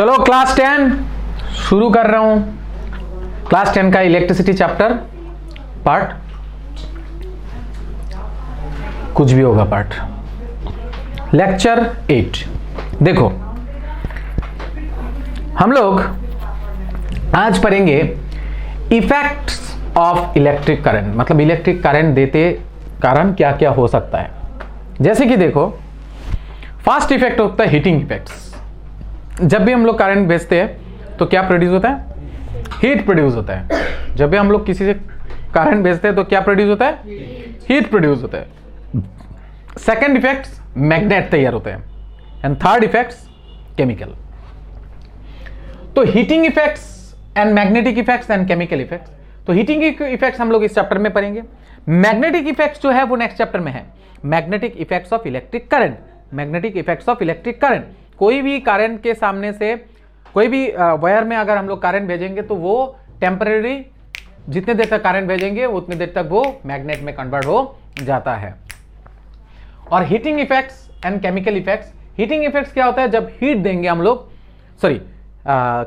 चलो क्लास 10 शुरू कर रहा हूं। क्लास 10 का इलेक्ट्रिसिटी चैप्टर पार्ट कुछ भी होगा पार्ट लेक्चर 8। देखो हम लोग आज पढ़ेंगे इफेक्ट्स ऑफ इलेक्ट्रिक करंट, मतलब इलेक्ट्रिक करंट देते कारण क्या क्या हो सकता है। जैसे कि देखो फर्स्ट इफेक्ट होता है हीटिंग इफेक्ट्स। जब भी हम लोग करंट भेजते हैं तो क्या प्रोड्यूस होता है? हीट प्रोड्यूस होता है। जब भी हम लोग किसी से करंट भेजते हैं तो क्या प्रोड्यूस होता है? हीट प्रोड्यूस होता है। सेकंड इफेक्ट्स मैग्नेट तैयार होते हैं एंड थर्ड इफेक्ट्स केमिकल। तो heating effects and magnetic effects and chemical effects. तो हीटिंग इफेक्ट्स हम लोग इस चैप्टर में पढ़ेंगे। मैग्नेटिक इफेक्ट्स जो है वो नेक्स्ट चैप्टर में है। Magnetic effects of electric current. Magnetic effects of electric current, कोई भी करंट के सामने से कोई भी वायर में अगर हम लोग करंट भेजेंगे तो वो टेम्परेरी जितने देर तक करंट भेजेंगे उतनी देर तक वो मैग्नेट में कन्वर्ट हो जाता है। और heating effects and chemical effects. Heating effects क्या होता है? जब हीट देंगे हम लोग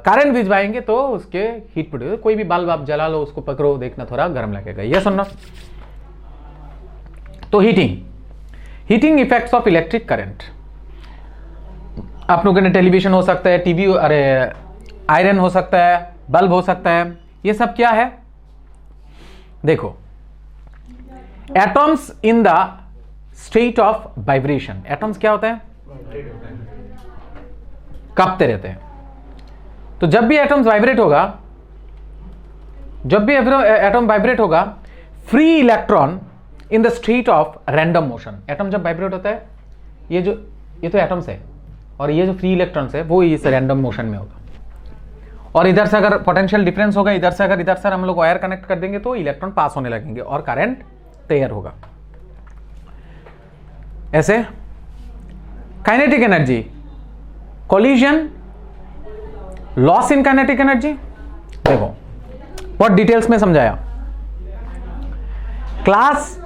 करंट भिजवाएंगे तो उसके हीट प्रोड्यूस। कोई भी बल्ब आप जला लो, उसको पकड़ो, देखना थोड़ा गर्म लगेगा, ये सुनना। तो heating effects of electric current. आप लोगों ने टेलीविजन हो सकता है, टीवी, आयरन हो सकता है, बल्ब हो सकता है, ये सब क्या है? देखो atoms in the state of vibration. Atoms क्या होता है? कांपते रहते हैं। तो जब भी एटम्स वाइब्रेट होगा, एटम वाइब्रेट होगा, free electron in the state of random motion. Atom जब वाइब्रेट होता है, ये तो एटम्स है और ये जो फ्री इलेक्ट्रॉन्स है वो इस रैंडम मोशन में होगा। और इधर से अगर पोटेंशियल डिफरेंस होगा, इधर से हम लोग वायर कनेक्ट कर देंगे तो इलेक्ट्रॉन पास होने लगेंगे और करंट तैयार होगा। ऐसे kinetic energy, collision, loss in kinetic energy. देखो बहुत डिटेल्स में समझाया। क्लास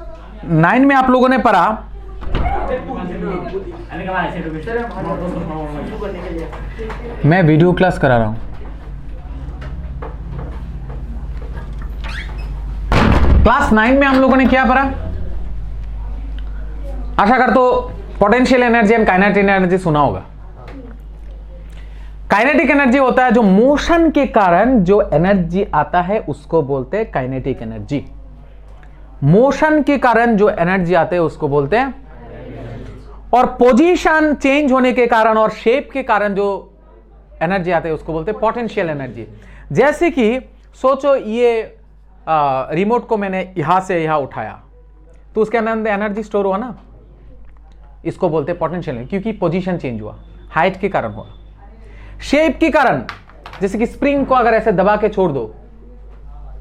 9 में आप लोगों ने पढ़ा मैं वीडियो क्लास करा रहा हूं। क्लास 9 में हम लोगों ने क्या पढ़ा? आशा कर तो potential energy and kinetic energy सुना होगा। काइनेटिक एनर्जी होता है जो मोशन के कारण जो एनर्जी आता है उसको बोलते हैं काइनेटिक एनर्जी। मोशन के कारण जो एनर्जी आते हैं उसको बोलते हैं। और पोजीशन चेंज होने के कारण और शेप के कारण जो एनर्जी आते हैं उसको बोलते हैं पोटेंशियल एनर्जी। जैसे कि सोचो ये रिमोट को मैंने यहां से यहां उठाया तो उसके अंदर एनर्जी स्टोर हुआ ना, इसको बोलते हैं पोटेंशियल, क्योंकि पोजीशन चेंज हुआ, हाइट के कारण हुआ। शेप के कारण, जैसे कि स्प्रिंग को अगर ऐसे दबा के छोड़ दो,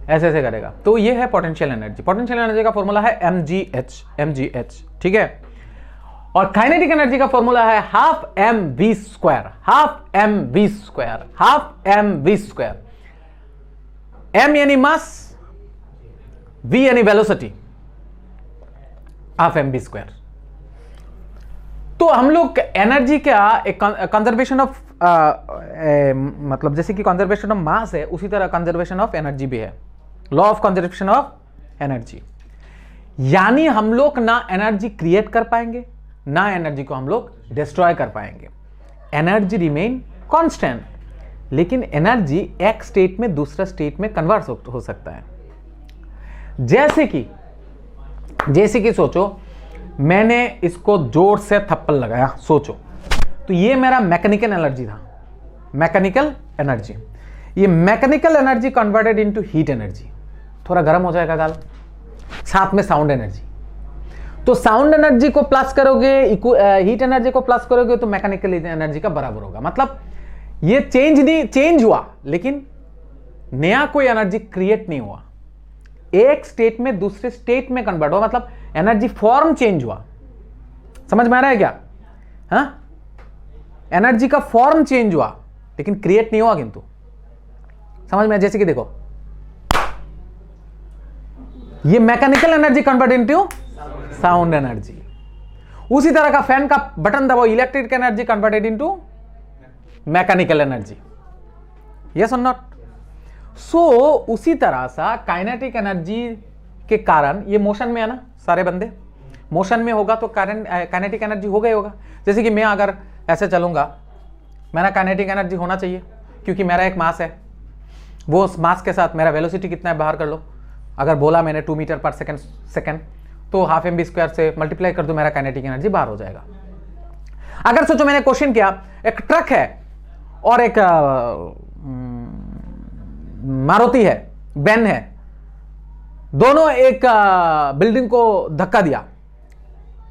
ऐसे ऐसे करेगा, तो ये है पोटेंशियल एनर्जी। पोटेंशियल एनर्जी का फॉर्मूला है mgh, ठीक है। और काइनेटिक एनर्जी का फॉर्मूला है हाफ mv स्क्वायर। m यानी मास, v यानी वेलोसिटी, हाफ mv स्क्वायर। तो हम लोग एनर्जी का एक कंजर्वेशन ऑफ मतलब जैसे कि कंजर्वेशन ऑफ मास है, उसी तरह कंजर्वेशन ऑफ एनर्जी भी है, law of conservation of energy. यानी हम लोग ना एनर्जी क्रिएट कर पाएंगे ना एनर्जी को हम लोग डिस्ट्रॉय कर पाएंगे। एनर्जी रिमेन कांस्टेंट, लेकिन एनर्जी एक स्टेट में दूसरा स्टेट में कन्वर्ट हो सकता है। जैसे कि सोचो मैंने इसको जोर से थप्पड़ लगाया, सोचो, तो ये मेरा मैकेनिकल एनर्जी था। मैकेनिकल एनर्जी, ये mechanical energy converted into heat energy. थोड़ा गर्म हो जाएगा गाल, साथ में साउंड एनर्जी। तो साउंड एनर्जी को प्लस करोगे, हीट एनर्जी को प्लस करोगे तो मैकेनिकल एनर्जी का बराबर होगा। मतलब ये चेंज हुआ लेकिन नया कोई एनर्जी क्रिएट नहीं हुआ, एक स्टेट में दूसरे स्टेट में कन्वर्ट हुआ, मतलब एनर्जी फॉर्म चेंज हुआ। समझ में आ रहा है क्या? हाँ, एनर्जी का फॉर्म चेंज हुआ लेकिन क्रिएट नहीं हुआ। किंतु समझ में, जैसे कि देखो ये mechanical energy convert into sound energy. उसी तरह का फैन का बटन दबाओ, electric energy converted into mechanical energy, yes और नॉट? सो उसी तरह सा काइनेटिक एनर्जी के कारण, ये मोशन में है ना, सारे बंदे मोशन में होगा तो काइनेटिक एनर्जी होगा ही होगा। जैसे कि मैं अगर ऐसे चलूंगा, मेरा काइनेटिक एनर्जी होना चाहिए क्योंकि मेरा एक मास है, वो उस मास के साथ मेरा वेलोसिटी कितना है बाहर कर लो। अगर बोला मैंने 2 मीटर पर सेकेंड तो ½ mv² से मल्टीप्लाई कर दो, मेरा काइनेटिक एनर्जी बाहर हो जाएगा। अगर सोचो मैंने क्वेश्चन किया, एक ट्रक है और एक मारुति है, बैन है, दोनों एक बिल्डिंग को धक्का दिया,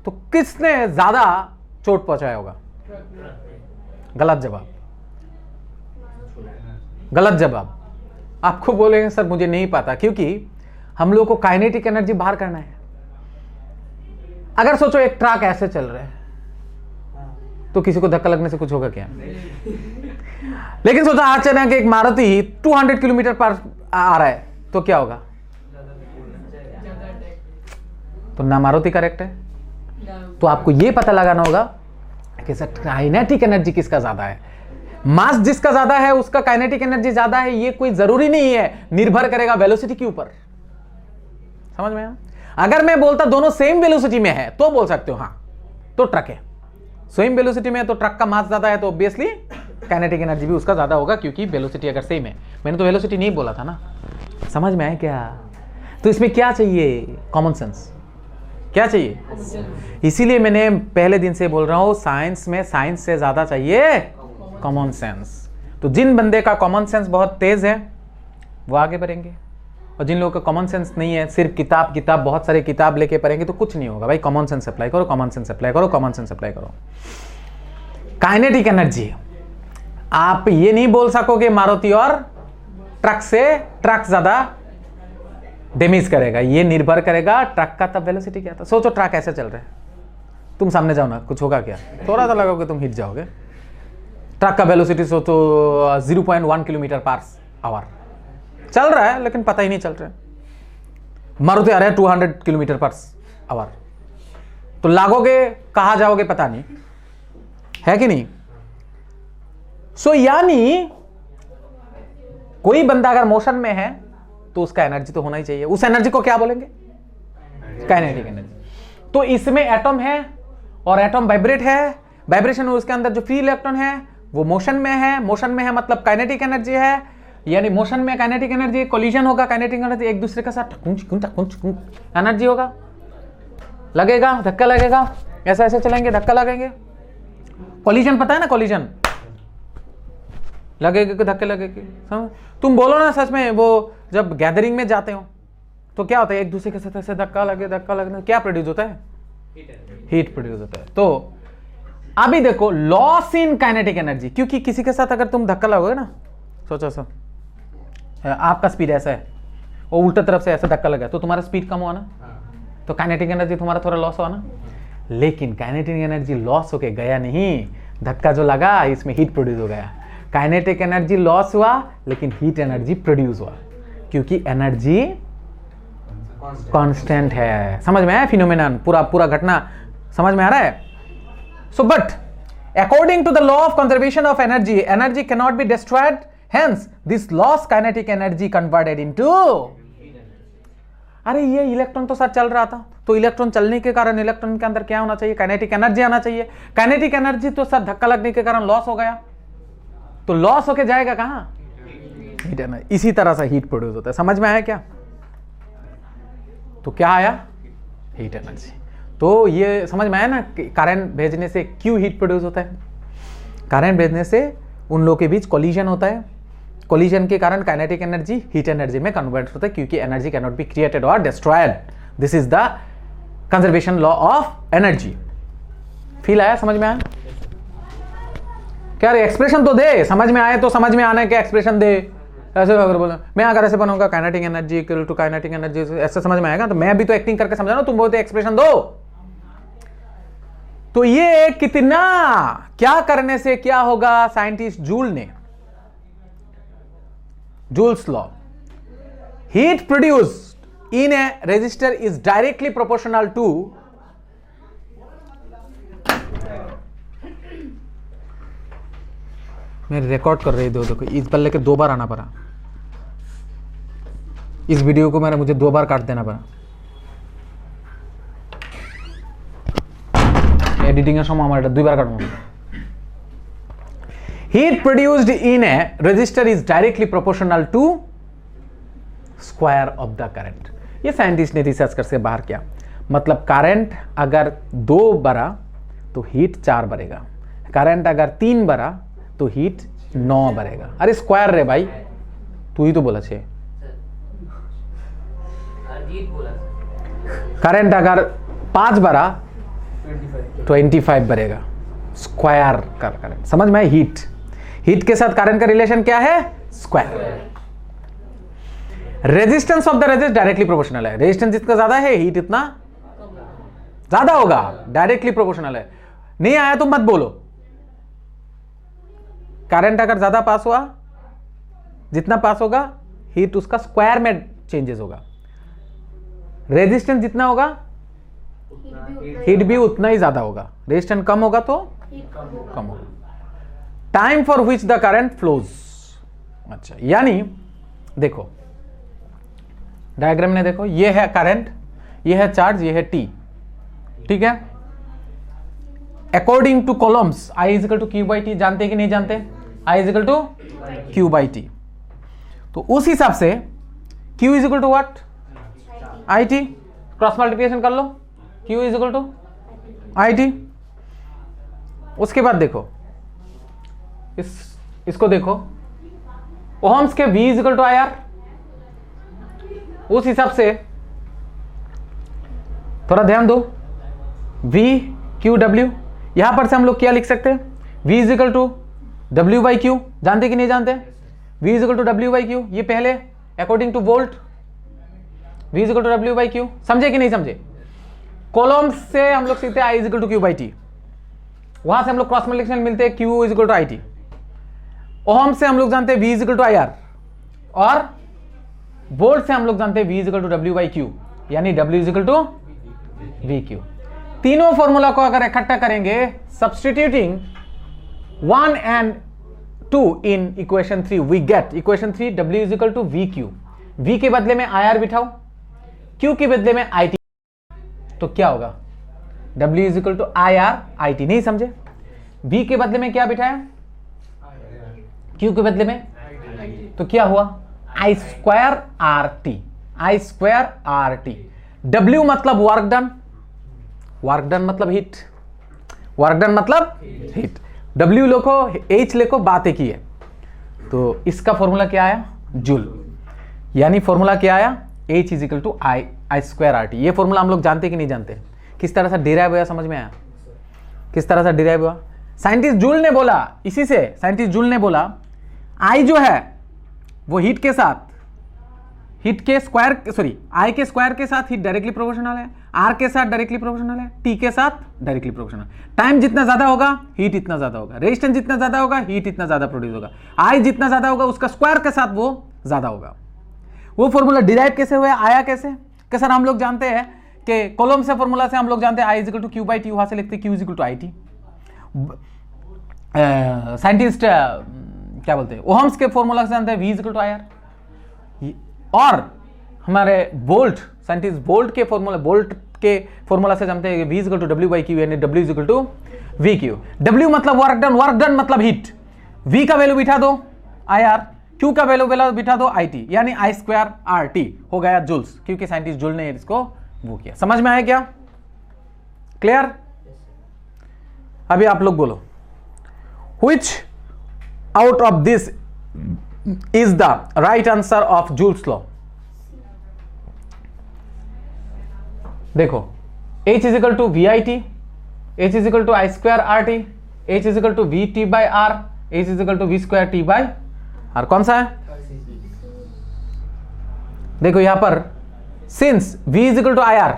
तो किसने ज्यादा चोट पहुंचाया होगा? गलत जवाब, गलत जवाब। आपको बोलेंगे सर मुझे नहीं पता, क्योंकि हम लोग को काइनेटिक एनर्जी बाहर करना है। अगर सोचो एक ट्रक ऐसे चल रहा है तो किसी को धक्का लगने से कुछ होगा क्या? लेकिन सोचो अचानक एक मारुति 200 किलोमीटर पर आ रहा है तो क्या होगा? तो ना मारुति करेक्ट है। तो आपको यह पता लगाना होगा कि सर काइनेटिक एनर्जी किसका ज्यादा है। मास जिसका ज्यादा है उसका काइनेटिक एनर्जी ज्यादा है, ये कोई जरूरी नहीं है, निर्भर करेगा वेलोसिटी के ऊपर। समझ में आया? अगर मैं बोलता दोनों सेम वेलोसिटी में है तो बोल सकते हो हाँ तो ट्रक है, सेम वेलोसिटी में है तो ट्रक का मास ज्यादा है तो ऑब्वियसली काइनेटिक एनर्जी भी उसका ज्यादा होगा, क्योंकि वेलोसिटी अगर सेम है। मैंने तो वेलोसिटी नहीं बोला था ना, समझ में आया क्या? तो इसमें क्या चाहिए? Common sense. क्या चाहिए? इसीलिए मैंने पहले दिन से बोल रहा हूं, साइंस में साइंस से ज्यादा चाहिए कॉमन सेंस। तो जिन बंदे का कॉमन सेंस बहुत तेज है वो आगे बढ़ेंगे, और जिन लोगों का कॉमन सेंस नहीं है, सिर्फ किताब बहुत सारे किताब लेके पढ़ेंगे तो कुछ नहीं होगा। भाई कॉमन सेंस अप्लाई करो, कॉमन सेंस अप्लाई करो, कॉमन सेंस अप्लाई करो। काइनेटिक एनर्जी, आप ये नहीं बोल सकोगे मारुति और ट्रक से ट्रक ज्यादा डैमेज करेगा, ये निर्भर करेगा ट्रक का तब वेलोसिटी क्या था। सोचो ट्रक ऐसे चल रहा है, तुम सामने जाओ ना, कुछ होगा क्या? थोड़ा सा लगाओगे तुम हिट जाओगे। ट्रक का वेलोसिटी सोचो 0.1 किलोमीटर पर आवर चल रहा है, लेकिन पता ही नहीं चल रहा है। मारुति आ रहा है 200 किलोमीटर पर आवर, तो लागोगे कहां जाओगे पता नहीं, है कि नहीं? सो यानी कोई बंदा अगर मोशन में है तो उसका एनर्जी तो होना ही चाहिए। उस एनर्जी को क्या बोलेंगे? Kinetic energy. तो इसमें एटम है और एटम वाइब्रेट है, वाइब्रेशन में उसके अंदर जो फ्री इलेक्ट्रॉन है वो मोशन में है, मोशन में है मतलब काइनेटिक एनर्जी है, यानी मोशन में काइनेटिक एनर्जी, कोलिजन होगा, काइनेटिक एनर्जी एक दूसरे के साथ एनर्जी होगा, लगेगा धक्का लगेगा, ऐसा ऐसे चलेंगे धक्का लगेंगे। कोलिजन पता है ना, कोलिजन लगेगा कि धक्के लगेगी। तुम बोलो ना सच में, वो जब गैदरिंग में जाते हो तो क्या होता है, एक दूसरे के साथ ऐसे धक्का लगने क्या प्रोड्यूस होता है? हीट प्रोड्यूस होता है। तो अभी देखो लॉस इन काइनेटिक एनर्जी, क्योंकि किसी के साथ अगर तुम धक्का लगोगे ना, सोचो सर आपका स्पीड ऐसा है और उल्टा तरफ से ऐसा धक्का लगा तो तुम्हारा स्पीड कम हुआ ना, तो काइनेटिक एनर्जी तुम्हारा थोड़ा लॉस हुआ ना। लेकिन काइनेटिक एनर्जी लॉस होके गया नहीं, धक्का जो लगा इसमें हीट प्रोड्यूस हो गया। काइनेटिक एनर्जी लॉस हुआ लेकिन हीट एनर्जी प्रोड्यूस हुआ, क्योंकि एनर्जी कांस्टेंट है। समझ में आया फिनोमेनन? पूरा घटना समझ में आ रहा है? So but according to the law of conservation of energy, energy can not be destroyed, hence this loss kinetic energy converted into. अरे ये इलेक्ट्रॉन तो सर चल रहा था, तो इलेक्ट्रॉन चलने के कारण इलेक्ट्रॉन के अंदर क्या होना चाहिए? काइनेटिक एनर्जी आना चाहिए। काइनेटिक एनर्जी तो सर धक्का लगने के कारण लॉस हो गया, तो लॉस होके जाएगा कहां? Heat energy. इसी तरह से हीट प्रोड्यूस होता है। समझ में आया क्या? तो क्या आया? Heat energy. तो ये समझ में आया ना, करंट भेजने से क्यों हीट प्रोड्यूस होता है? करंट भेजने से उन लोगों के बीच कोलिजन होता है, कोलिजन के कारण काइनेटिक एनर्जी हीट एनर्जी में कन्वर्ट होता है, क्योंकि energy can not be created और destroyed. This is the conservation law of energy. Feel आया? समझ में आया क्या? एक्सप्रेशन तो दे, समझ में आए तो समझ में आने के एक्सप्रेशन दे। ऐसे अगर बोला मैं अगर ऐसे बनाऊंगा kinetic energy equal to kinetic energy, ऐसे समझ में आएगा? तो मैं भी तो एक्टिंग करके समझा ना, तुम बोलते एक्सप्रेशन दो। तो ये कितना क्या करने से क्या होगा? साइंटिस्ट जूल ने, Joule's law, heat produced in a resistor is directly proportional to मैं रिकॉर्ड कर रही दो देखो, इस पल्ले के 2 बार आना पड़ा, इस वीडियो को मुझे 2 बार काट देना पड़ा। एडिटिंग समय 2 बार काटना। Heat produced in a resistor is directly proportional to square of the current। ये साइंटिस्ट ने रिसर्च करके बाहर किया। मतलब करंट अगर 2 बढ़ा तो हीट 4 बढ़ेगा, करंट अगर 3 बढ़ा तो हीट 9 बढ़ेगा। अरे स्क्वायर रे भाई, तू ही तो बोला छे। करंट अगर 5 बढ़ा 25 बढ़ेगा, स्क्वायर का करंट। समझ में? हीट के साथ करंट का रिलेशन क्या है? Square. Resistance of the resistor directly proportional है। रेजिस्टेंस जितना ज्यादा है हीट इतना ज्यादा होगा, डायरेक्टली प्रोपोर्शनल है। नहीं आया तो मत बोलो। करंट अगर ज्यादा पास हुआ, जितना पास होगा हीट उसका स्क्वायर में चेंजेस होगा। रेजिस्टेंस जितना होगा हीट भी उतना ही ज्यादा होगा। रेजिस्टेंस कम होगा तो कम होगा। Time for which the current flows. अच्छा, यानी देखो डायग्राम में देखो, ये है करंट, ये है चार्ज, ये है टी, ठीक है। According to Coulomb's I is equal to Q by T, जानते कि नहीं जानते? I is equal to Q by T. तो उस हिसाब से Q is equal to what? I T. Cross multiplication कर लो, Q is equal to I T. उसके बाद देखो इसको देखो, ओहम्स के V is equal to I R. उस हिसाब से थोड़ा ध्यान दो, V Q W, यहां पर से हम लोग क्या लिख सकते हैं? V is equal to W by Q. जानते कि नहीं जानते? V is equal to W by Q, ये पहले according to volt. V is equal to W by Q, समझे कि नहीं समझे? कॉलम से हम लोग सीखते हैं I is equal to Q by T, वहां से हम लोग क्रॉस मल्टीप्लिकेशन मिलते हैं Q is equal to I T. Ohm से हम लोग जानते हैं V is equal to I R, और वोल्ट से हम लोग जानते हैं V is equal to W by Q, यानी W is equal to V Q. तीनों फॉर्मूला को अगर इकट्ठा करेंगे, substituting 1 and 2 in equation 3, we get equation 3 W is equal to V Q. V के बदले में आई आर बिठाओ, Q के बदले में आई टी, तो क्या होगा? W is equal to I R I T. नहीं समझे? V के बदले में क्या बिठाया? Q के बदले में, तो क्या हुआ? I square R T. I square R T. W मतलब वर्क डन, वर्क डन मतलब हीट, वर्क डन मतलब हीट। W लिखो, H लिखो, बात एक ही है। तो इसका फॉर्मूला क्या आया? जूल। यानी फॉर्मूला क्या आया? H is equal to I square R T. ये फॉर्मूला हम लोग जानते कि नहीं जानते? किस तरह से डिराइव हुआ, समझ में आया? किस तरह से डिराइव हुआ? साइंटिस्ट जूल ने बोला, इसी से साइंटिस्ट जूल ने बोला I जो है वो हीट के साथ, हीट के स्क्वायर, सॉरी I के स्क्वायर के साथ हीट डायरेक्टली प्रोपोर्शनल है, R के साथ डायरेक्टली प्रोपोर्शनल है, T के साथ डायरेक्टली प्रोपोर्शनल। टाइम जितना ज्यादा होगा हीट इतना ज्यादा होगा, रेजिस्टेंस जितना ज्यादा होगा हीट इतना ज्यादा प्रोड्यूस होगा, I जितना ज्यादा होगा उसका स्क्वायर के साथ वो ज्यादा होगा। वो फॉर्मूला डिराइव कैसे हुआ, आया कैसे? कि सर हम लोग जानते हैं कि कॉलम से फॉर्मूला से हम लोग जानते हैं I is equal to Q by T, वहां से लिखते Q is equal to I T. Scientist क्या बोलते हैं, ओहम्स के फॉर्मूला से जानते हैं V is equal to I R. और हमारे वोल्ट, साइंटिस्ट वोल्ट के फॉर्मूला से जानते हैं V is equal to W by Q, यानी W is equal to V Q. W मतलब वर्क डन, वर्क डन मतलब हीट। V का वैल्यू बिठा दो आई आर, Q का वैल्यू बिठा दो आई टी, यानी I स्क्वायर आर टी हो गया जूल्स, क्योंकि साइंटिस्ट जूल ने इसको वो किया। समझ में आया क्या? क्लियर? अभी आप लोग बोलो, which out of this is the right answer of Joule's law? देखो, H is equal to V I T, H is equal to I square R T, H is equal to V T by R, H is equal to V square T by R. कौन सा है? देखो यहां पर since V is equal to I R,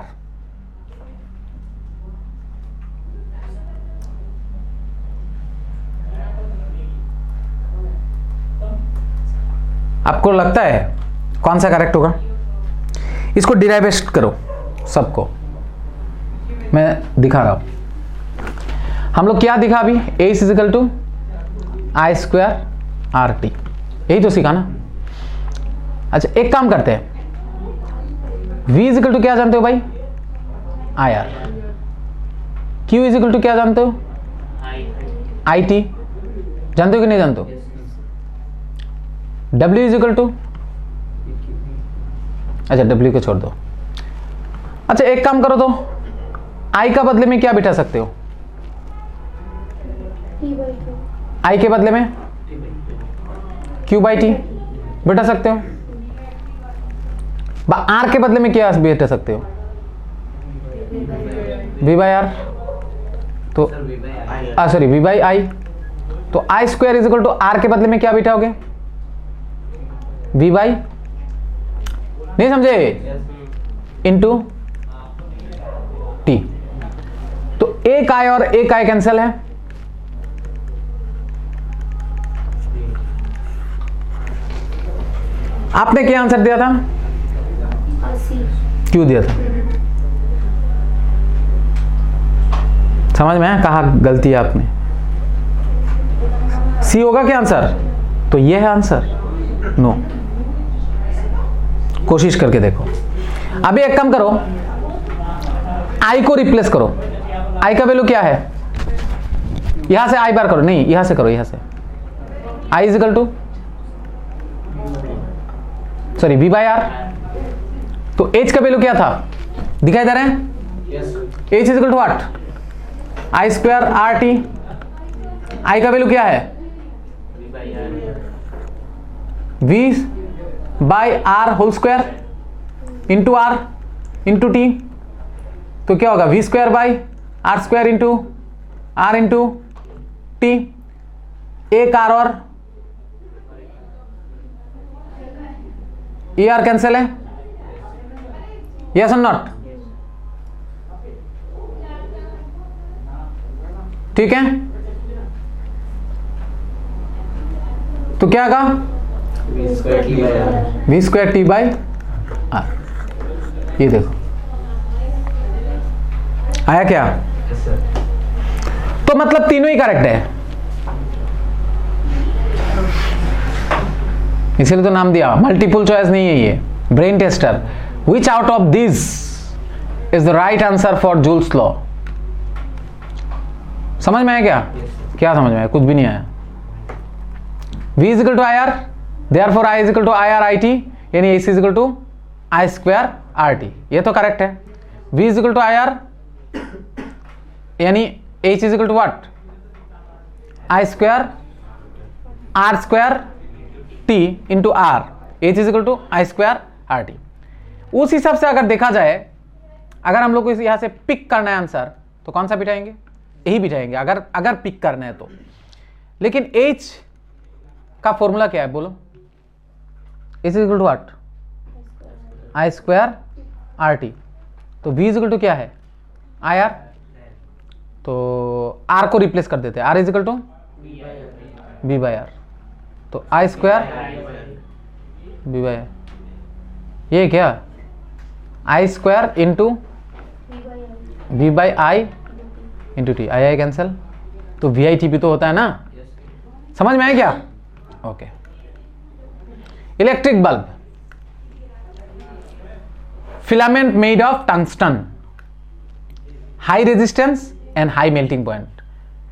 आपको लगता है कौन सा करेक्ट होगा? इसको डिराइवेस्ट करो सबको, मैं दिखा रहा हूं। हम लोग क्या दिखा अभी? H is equal to I square R T, यही तो सीखा ना। अच्छा एक काम करते हैं, V इजिकल टू क्या जानते हो भाई, I R. Q is equal to क्या जानते हो, आई टी, जानते हो कि नहीं जानते हो। W इजिकल टू, अच्छा W को छोड़ दो। अच्छा एक काम करो तो I का बदले में क्या बिठा सकते हो, I के बदले में Q बाई टी बिठा सकते हो। R के बदले में क्या बिठा सकते हो, V बाई आर, तो सॉरी V बाई आई। तो I square is equal to are के बदले में क्या बिठाओगे, V बाई, नहीं समझे, इंटू टी। तो एक आई और एक आई कैंसिल है, आपने क्या आंसर दिया था, क्यों दिया था, समझ में आया कहा गलती है आपने। सी होगा क्या आंसर, तो ये है आंसर, नो। कोशिश करके देखो। अभी एक काम करो, आई को रिप्लेस करो। आई का वैल्यू क्या है, यहां से आई बार करो, नहीं यहां से करो, यहां से I is equal to sorry V by R. तो H का वैल्यू क्या था, दिखाई दे रहा है, H is equal to what, I square R T. I का वैल्यू क्या है, V by R whole square into R into T. तो क्या होगा, V square by R square into R into T. एक आर और ये आर कैंसिल है, यस और नॉट, ठीक है। तो क्या कहा, V square T by R. ये देखो आया क्या, तो मतलब तीनों ही करेक्ट है, इसलिए तो नाम दिया, मल्टीपल चॉइस नहीं है ये, brain tester. Which out of this is the right answer for joules law. समझ में आया क्या, क्या समझ में आया, कुछ भी नहीं आया। V is equal to I R, therefore I is equal to I R I T, यानी AC is equal to I square R T, ये तो करेक्ट है। V is equal to I R यानी H is equal to what, I square R square T into R, H is equal to I square R T. उस हिसाब से अगर देखा जाए, अगर हम लोग को यहां से पिक करना है आंसर, तो कौन सा बिठाएंगे, यही बिठाएंगे अगर पिक करना है तो। लेकिन H का फॉर्मूला क्या है बोलो, H is equal to what, I square R T. तो V इजिकल टू क्या है, आई आर, तो R को रिप्लेस कर देते हैं, R is equal to V by R. तो I square V by R, ये क्या, I square into V by I into T, I I cancel, तो वी आई टी भी तो होता है ना, समझ में आया क्या, okay. Electric bulb, filament made of tungsten, high resistance and high melting point.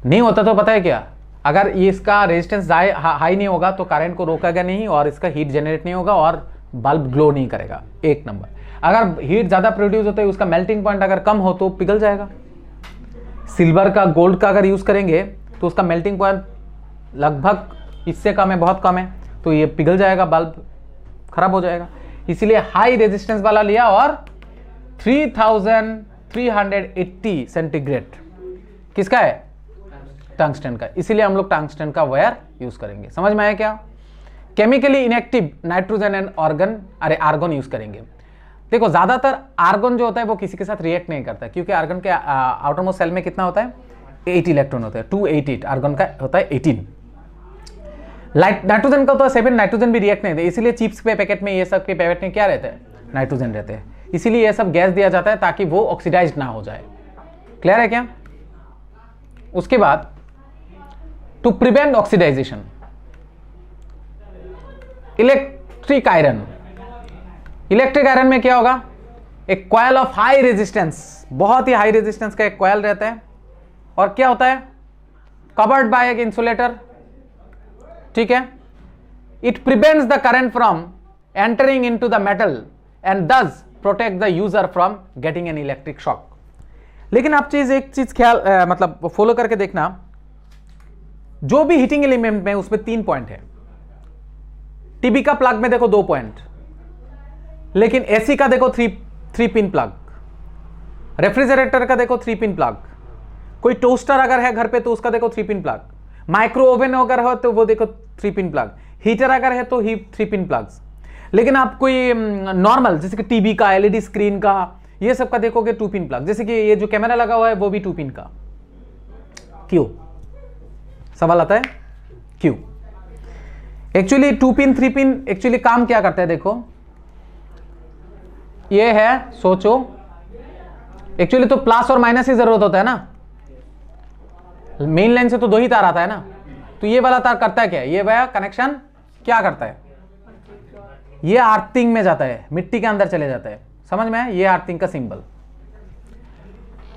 नहीं होता तो पता है क्या, अगर ये इसका रेजिस्टेंस हाई नहीं होगा तो करंट को रोकेगा नहीं और इसका हीट जनरेट नहीं होगा और बल्ब ग्लो नहीं करेगा, एक नंबर। अगर हीट ज्यादा प्रोड्यूस होता है, उसका मेल्टिंग पॉइंट अगर कम हो तो पिघल जाएगा। सिल्वर का, गोल्ड का अगर यूज करेंगे तो उसका मेल्टिंग पॉइंट लगभग इससे कम है, बहुत कम है, तो ये पिघल जाएगा, बल्ब खराब हो जाएगा। इसीलिए हाई रेजिस्टेंस वाला लिया और 3380 सेंटीग्रेड किसका है, टंगस्टन का, इसीलिए हम लोग टंगस्टन का वायर यूज करेंगे। समझ में आया क्या। Chemically inactive nitrogen and argon use करेंगे। देखो ज्यादातर आर्गन जो होता है वो किसी के साथ रिएक्ट नहीं करता, क्योंकि आर्गन के आउटरमोस्ट सेल में कितना होता है, 8 इलेक्ट्रॉन होता है, 288, आर्गन का होता है 18। नाइट्रोजन का तो 7, नाइट्रोजन भी रिएक्ट नहीं होता, इसीलिए चिप्स के पैकेट में, ये सब के पैकेट में क्या रहता है, नाइट्रोजन रहते हैं, इसीलिए ये सब गैस दिया जाता है ताकि वो ऑक्सीडाइज ना हो जाए। क्लियर है क्या। उसके बाद to prevent oxidization. Electric iron, electric iron में क्या होगा, एक कॉइल ऑफ हाई रेजिस्टेंस, बहुत ही हाई रेजिस्टेंस का एक कॉइल रहता है, और क्या होता है, कवर्ड बाय एक इंसुलेटर, ठीक है। It prevents the current from entering into the metal and thus protect the user from getting an electric shock. लेकिन आप एक चीज ख्याल मतलब फॉलो करके देखना, जो भी हीटिंग एलिमेंट में उसमें 3 पॉइंट है। टीवी का प्लग में देखो 2 पॉइंट, लेकिन एसी का देखो 3 पिन प्लग, रेफ्रिजरेटर का देखो 3 पिन प्लग, कोई टोस्टर अगर है घर पे तो उसका देखो 3 पिन प्लग, माइक्रो ओवन अगर हो तो वो देखो 3 पिन प्लग, हीटर अगर है तो 3 पिन प्लग्स। लेकिन आप कोई नॉर्मल जैसे कि टीवी का, एलईडी स्क्रीन का, ये सब का देखोगे 2 पिन प्लग। जैसे कि ये जो कैमरा लगा हुआ है वो भी 2 पिन का। क्यों, सवाल आता है क्यों? एक्चुअली 2 पिन 3 पिन एक्चुअली काम क्या करता है, देखो ये है, सोचो, एक्चुअली तो प्लस और माइनस की जरूरत होता है ना, मेन लाइन से तो 2 ही तार आता है ना, तो ये वाला तार करता है क्या, ये वाला कनेक्शन क्या करता है, ये आर्थिंग में जाता है, मिट्टी के अंदर चले जाता है, समझ में है, ये आर्थिंग का सिंबल।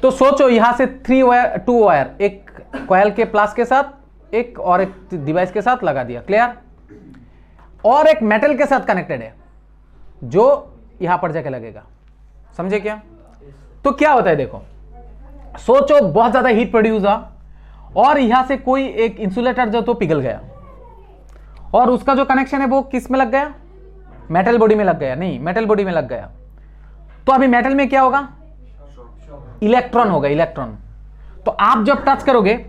तो सोचो यहां से 2 वायर, एक कॉइल के प्लस के साथ एक और एक डिवाइस के साथ लगा दिया, क्लियर, और एक मेटल के साथ कनेक्टेड है जो यहां पर जाके लगेगा, समझे क्या? तो क्या होता है देखो, सोचो बहुत ज्यादा हीट प्रोड्यूस हुआ और यहां से कोई एक इंसुलेटर जो तो पिघल गया, और उसका जो कनेक्शन है वो किस में लग गया, मेटल बॉडी में लग गया, नहीं मेटल बॉडी में लग गया, तो अभी मेटल में क्या होगा, इलेक्ट्रॉन होगा, इलेक्ट्रॉन। तो आप जब टच करोगे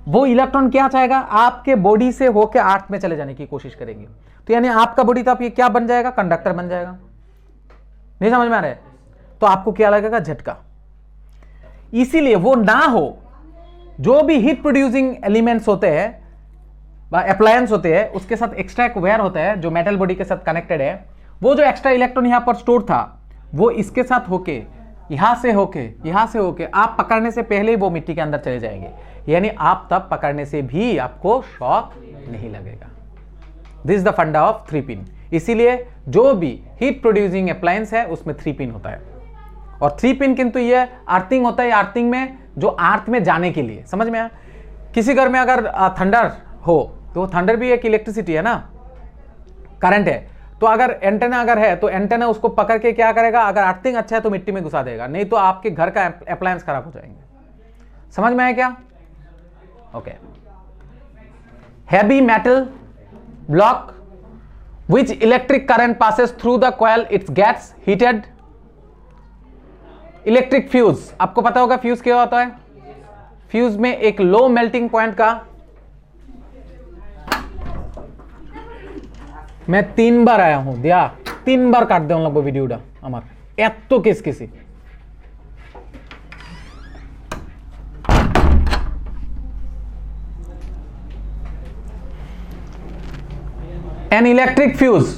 वो इलेक्ट्रॉन क्या चाहेगा, आपके बॉडी से होकर आर्थ में चले जाने की कोशिश करेंगे, तो यानी आपका बॉडी तो आप ये क्या बन जाएगा, कंडक्टर बन जाएगा। नहीं समझ में आ रहा है? तो आपको क्या लगेगा, झटका। इसीलिए वो ना हो, जो भी हीट प्रोड्यूसिंग एलिमेंट्स होते हैं, अप्लायंस होते हैं, उसके साथ एक्स्ट्रा एक वायर होता है जो मेटल बॉडी के साथ कनेक्टेड है, वो जो एक्स्ट्रा इलेक्ट्रॉन यहां पर स्टोर था वो इसके साथ होके, यहां से होके आप पकड़ने से पहले ही वो मिट्टी के अंदर चले जाएंगे, यानी आप तब पकड़ने से भी आपको शॉक नहीं लगेगा। दिस इज द फंडा ऑफ 3 पिन। इसीलिए जो भी हीट प्रोड्यूसिंग अप्लायंस है उसमें 3 पिन होता है, और 3 पिन किंतु ये अर्थिंग होता है, अर्थिंग में जो अर्थ में जाने के लिए, समझ में आया? किसी घर में अगर थंडर हो तो थंडर भी एक इलेक्ट्रिसिटी है ना, करंट है, तो अगर एंटेना अगर है तो एंटेना उसको पकड़ के क्या करेगा, अगर अर्थिंग अच्छा है तो मिट्टी में घुसा देगा, नहीं तो आपके घर का अप्लायंस खराब हो जाएंगे। समझ में आया क्या? Okay. Heavy metal block which electric current passes through the coil, it gets heated. Electric fuse, आपको पता होगा फ्यूज क्या होता है, फ्यूज में एक लो मेल्टिंग पॉइंट का, मैं 3 बार आया हूं दिया, 3 बार काट दे लोग वीडियोटा আমার এত কেস কেসি। An electric fuse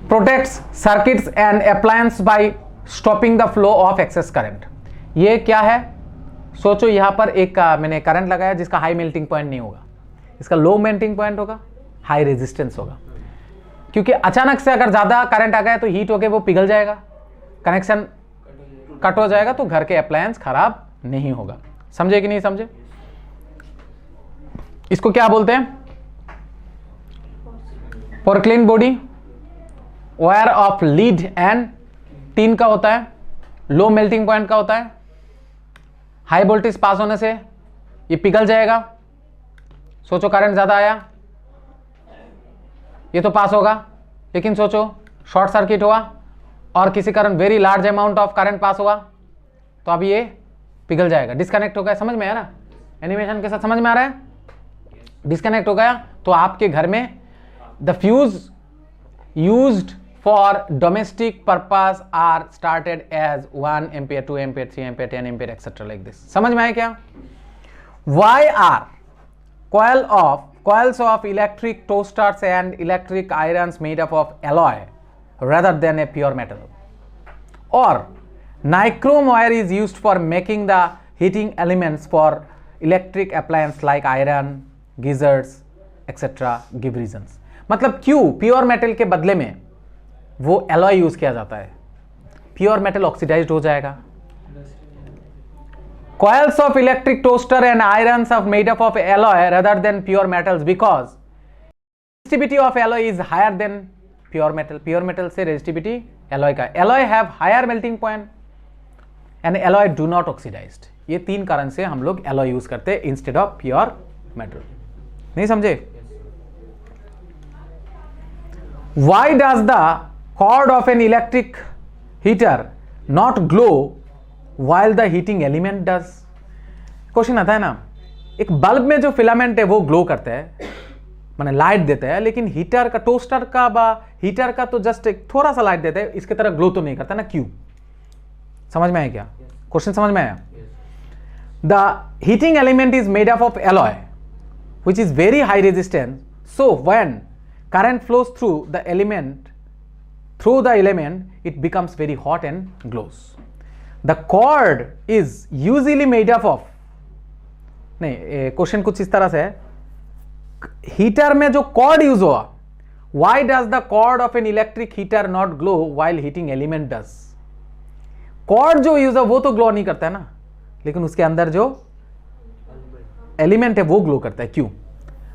protects circuits and appliances by stopping the flow of excess current. ये क्या है, सोचो यहां पर एक मैंने करंट लगाया जिसका हाई मेल्टिंग पॉइंट नहीं होगा, इसका लो मेल्टिंग पॉइंट होगा, हाई रेजिस्टेंस होगा, क्योंकि अचानक से अगर ज्यादा करंट आ गया तो हीट होके वो पिघल जाएगा, कनेक्शन कट हो जाएगा, तो घर के अप्लायंस खराब नहीं होगा। समझे कि नहीं समझे? इसको क्या बोलते हैं, porcelain body, wire of lead and tin का होता है, लो मेल्टिंग पॉइंट का होता है, हाई वोल्टेज पास होने से ये पिघल जाएगा। सोचो करंट ज्यादा आया, ये तो पास होगा, लेकिन सोचो शॉर्ट सर्किट हुआ और किसी कारण very large amount of current pass हुआ, तो अब ये पिघल जाएगा, डिस्कनेक्ट हो गया। समझ में आया ना, एनिमेशन के साथ समझ में आ रहा है? डिस्कनेक्ट हो गया तो आपके घर में the fuse used for domestic purpose are started as 1 ampere, 2 ampere, 3 ampere, 10 ampere, etc. like this. समझ में आया क्या? Why are coils of electric toasters and electric irons made up of alloy rather than a pure metal? Or nichrome wire is used for making the heating elements for electric appliances like iron, geysers etcetera give reasons. मतलब क्यों pure metal के बदले में वो alloy use किया जाता है? Pure metal oxidised हो जाएगा। Coils of electric toaster and irons are made up of alloy rather than pure metals because resistivity of alloy is higher than pure metal. Pure metal से resistivity alloy का, alloy have higher melting point and alloy do not oxidized. ये तीन कारण से हम लोग alloy use करते हैं instead of pure metal. नहीं समझे? Why does the cord of an electric heater not glow while the heating element does? Question आता है ना, एक बल्ब में जो फिलामेंट है वो ग्लो करता है, माने लाइट देता है, लेकिन हीटर का, टोस्टर का हीटर का तो जस्ट एक थोड़ा सा लाइट देता है, इसके तरह ग्लो तो नहीं करता ना, क्यों? समझ में आया क्या? क्वेश्चन समझ में आया? The heating element is made up of alloy which is very high resistance, so when current flows through the element it becomes very hot and glows. The cord is usually made up of, नहीं, question कुछ इस तरह से है, heater में जो cord use हुआ, why does the cord of an electric heater not glow while heating element does? Cord जो यूज है वो तो ग्लो नहीं करता है ना, लेकिन उसके अंदर जो एलिमेंट है वो ग्लो करता है, क्यों?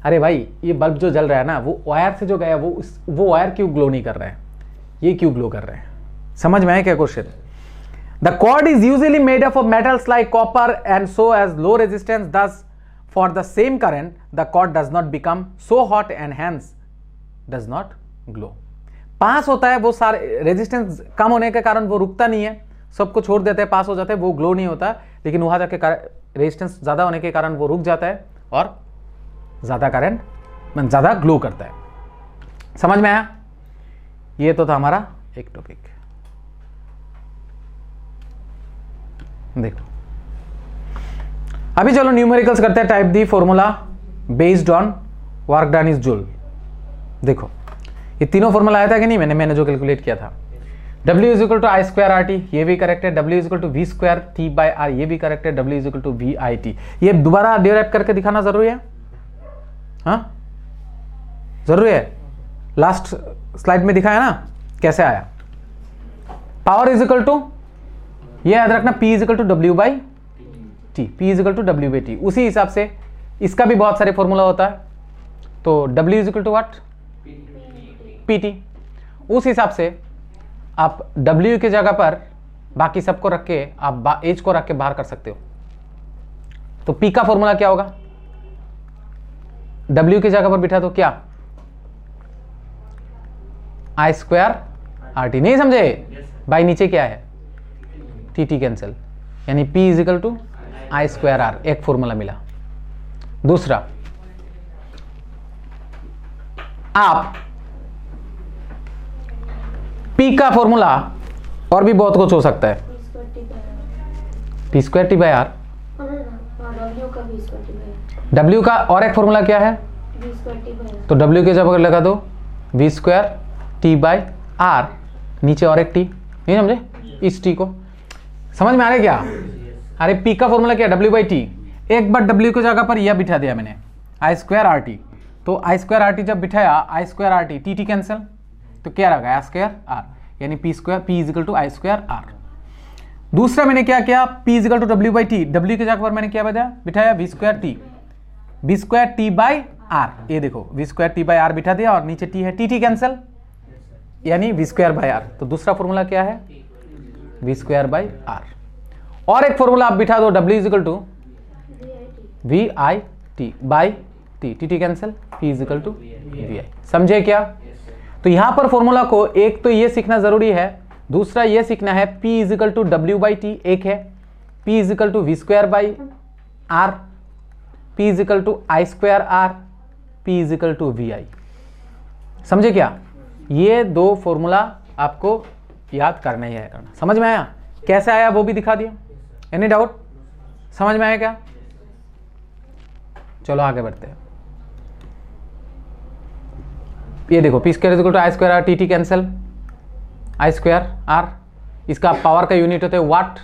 अरे भाई, ये बल्ब जो जल रहा है ना, वो वायर से जो गया वो वायर क्यों ग्लो नहीं कर रहा है, ये क्यों ग्लो कर रहे हैं? समझ में आया क्या question? The cord is usually made up of metals like copper and so has low resistance. Thus, for the same current, the cord does not become so hot and hence does not glow. पास होता है वो सारे, resistance कम होने के कारण वो रुकता नहीं है, सबको छोड़ देते हैं, पास हो जाते हैं, वो ग्लो नहीं होता, लेकिन वहां जाके रेजिस्टेंस ज्यादा होने के कारण वो रुक जाता है और ज्यादा करंट, ज्यादा ग्लो करता है. समझ में आया? ये तो था हमारा एक टॉपिक. देखो अभी चलो न्यूमेरिकल्स करते हैं. Type the formula based on work done is joule. देखो ये तीनों फॉर्मूला आया था कि नहीं, मैंने जो कैलकुलेट किया था. W is equal to I square R T, ये भी करेक्ट है. W is equal to V square T by R, ये भी करेक्ट है. W is equal to V I T. ये दोबारा डिराइव करके दिखाना जरूरी है, हाँ जरूरी है. लास्ट स्लाइड में दिखाया ना कैसे आया. पावर इज इक्वल टू, ये याद रखना, P is equal to W by T. P is equal to W by T. उसी हिसाब से इसका भी बहुत सारे फॉर्मूला होता है. तो W is equal to what, PT. उस हिसाब से आप W की जगह पर बाकी सबको रख के आप H को रख के बाहर कर सकते हो. तो P का फॉर्मूला क्या होगा? W की जगह पर बिठा दो, क्या? I square R T. नहीं समझे? बाई नीचे क्या है? टी कैंसिल, यानी P is equal to I square R. एक फॉर्मूला मिला. दूसरा, आप P का फॉर्मूला और भी बहुत कुछ हो सकता है. P square T by R. W का और एक फॉर्मूला क्या है? तो W के जगह लगा दो V square T by R, नीचे और एक टी. नहीं समझे? इस टी को समझ में आ रहा है क्या? अरे P का फॉर्मूला क्या? W by T. एक बार W की जगह पर यह बिठा दिया मैंने, आई स्क्वायर आर टी. तो आई स्क्वायर आर टी जब बिठाया, I square R T, T cancel, तो क्या रहा? आई स्क्वायर आर, यानी P square, P is equal to I square R. दूसरा मैंने क्या किया? P is equal to W by T. W की जगह पर मैंने क्या बिठाया? V square T, V square T by R. ये देखो V square T by R बिठा दिया और नीचे टी है, टी कैंसिल, यानी V स्क्वायर बाई आर. तो दूसरा फॉर्मूला क्या है? V square by R. और एक फॉर्मूला आप बिठा दो, W is equal to V I T by T, T cancel, P is equal to V I. समझे क्या? तो यहां पर फॉर्मूला को एक तो ये सीखना जरूरी है, दूसरा ये सीखना है P is equal to W by T. एक है P is equal to V square by R, P is equal to I square R, P is equal to V I. समझे क्या? ये दो फॉर्मूला आपको याद करना ही है. करना समझ में आया? कैसे आया वो भी दिखा दिया. Any doubt? समझ में आया क्या? चलो आगे बढ़ते हैं. ये देखो P square is equal to I square R, T cancel, I square R. इसका पावर का यूनिट होता है वाट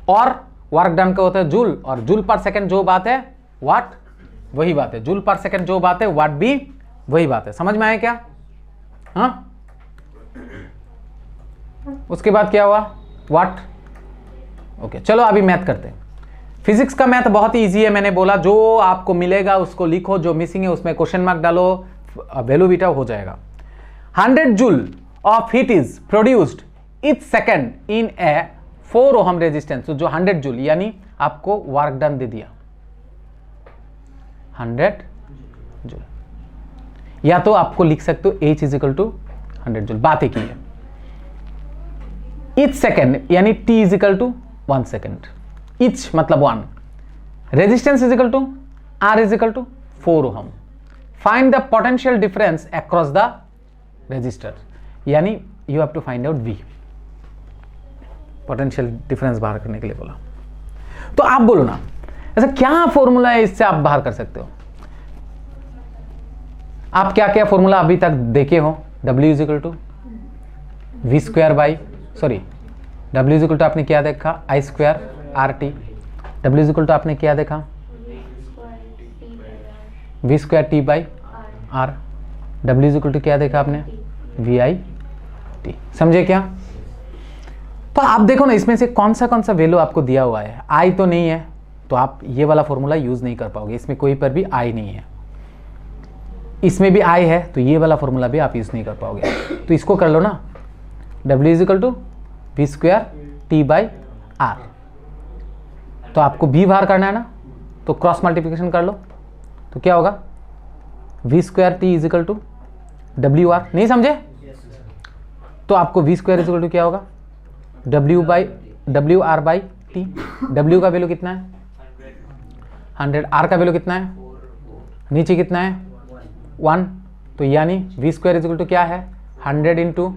और वर्क डन का होता है जूल, और जूल पर सेकंड जो बात है वाट वही बात है, जूल पर सेकंड जो बात है वाट भी वही बात है। समझ में आया क्या? हाँ, उसके बाद क्या हुआ? वाट। ओके, चलो अभी मैथ करते हैं। फिजिक्स का मैथ बहुत ही इजी है, मैंने बोला जो आपको मिलेगा उसको लिखो, जो मिसिंग है उसमें क्वेश्चन मार्क डालो, वैल्यू बीटा हो जाएगा। 100 joule of heat is produced each second in A 4 ohm resistance. तो जो 100 जूल यानी आपको वर्क डन दे दिया 100 जूल, या तो आपको लिख सकते हो H is equal to 100 joule, बात एक ही है। ईच सेकेंड यानी T is equal to 1 second, each मतलब 1, resistance is equal to R is equal to 4 ohm. Find the potential difference across the resistor, यानी you have to find out V, potential difference बाहर करने के लिए बोला। तो आप बोलो ना ऐसा क्या फॉर्मूला है इससे आप बाहर कर सकते हो? आप क्या क्या फॉर्मूला अभी तक देखे हो? W is equal to V square by W is equal to आपने क्या देखा? I square RT। W is equal to आपने क्या देखा? V square T by R। W is equal to क्या देखा आपने? VI T। समझे क्या? तो आप देखो ना इसमें से कौन सा वैल्यू आपको दिया हुआ है। I तो नहीं है, तो आप ये वाला फॉर्मूला यूज नहीं कर पाओगे, इसमें कोई पर भी I नहीं है। इसमें भी I है तो ये वाला फॉर्मूला भी आप यूज नहीं कर पाओगे। तो इसको कर लो ना, W is equal to V square T by R। तो आपको B बाहर करना है ना, तो क्रॉस मल्टीप्लिकेशन कर लो, तो क्या होगा? V square T is equal to WR। नहीं समझे? तो आपको V square is equal to क्या होगा? WR by T। W का वैल्यू कितना है? 100। R का वैल्यू कितना है? नीचे कितना है? 1। तो यानी V square is equal to क्या है? 100 इंटू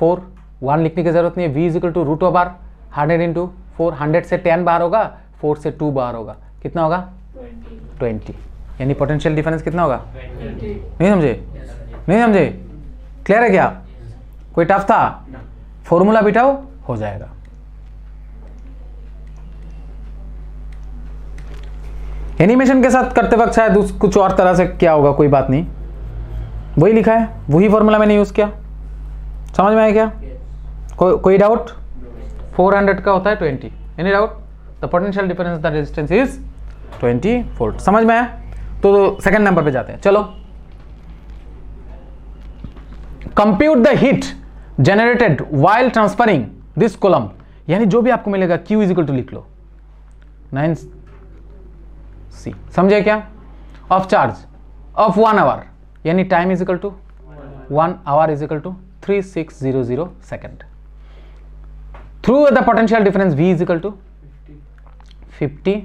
4। 1 लिखने की जरूरत नहीं है। V is equal to root over 100 into 4। 100 से 10 बाहर होगा, 4 से 2 बाहर होगा, कितना होगा? 20। यानी पोटेंशियल डिफरेंस कितना होगा? 20। नहीं समझे? नहीं समझे? क्लियर है क्या? कोई टफ था? फॉर्मूला बिठाओ, हो जाएगा। एनिमेशन के साथ करते वक्त शायद कुछ और तरह से क्या होगा, कोई बात नहीं, वही लिखा है, वही फॉर्मूला मैंने यूज किया। समझ में आया क्या? कोई डाउट? 400 का होता है 20। Any doubt? The potential difference the resistance is 20 volt. समझ में आया? तो सेकंड नंबर पे जाते हैं। चलो, compute the heat generated while transferring this column, यानी जो भी आपको मिलेगा Q इज इक्वल टू लिख लो 9C। समझे क्या? ऑफ चार्ज ऑफ 1 आवर, यानी time is equal to 1 hour is equal to 3600 second, through the potential difference V is equal to 50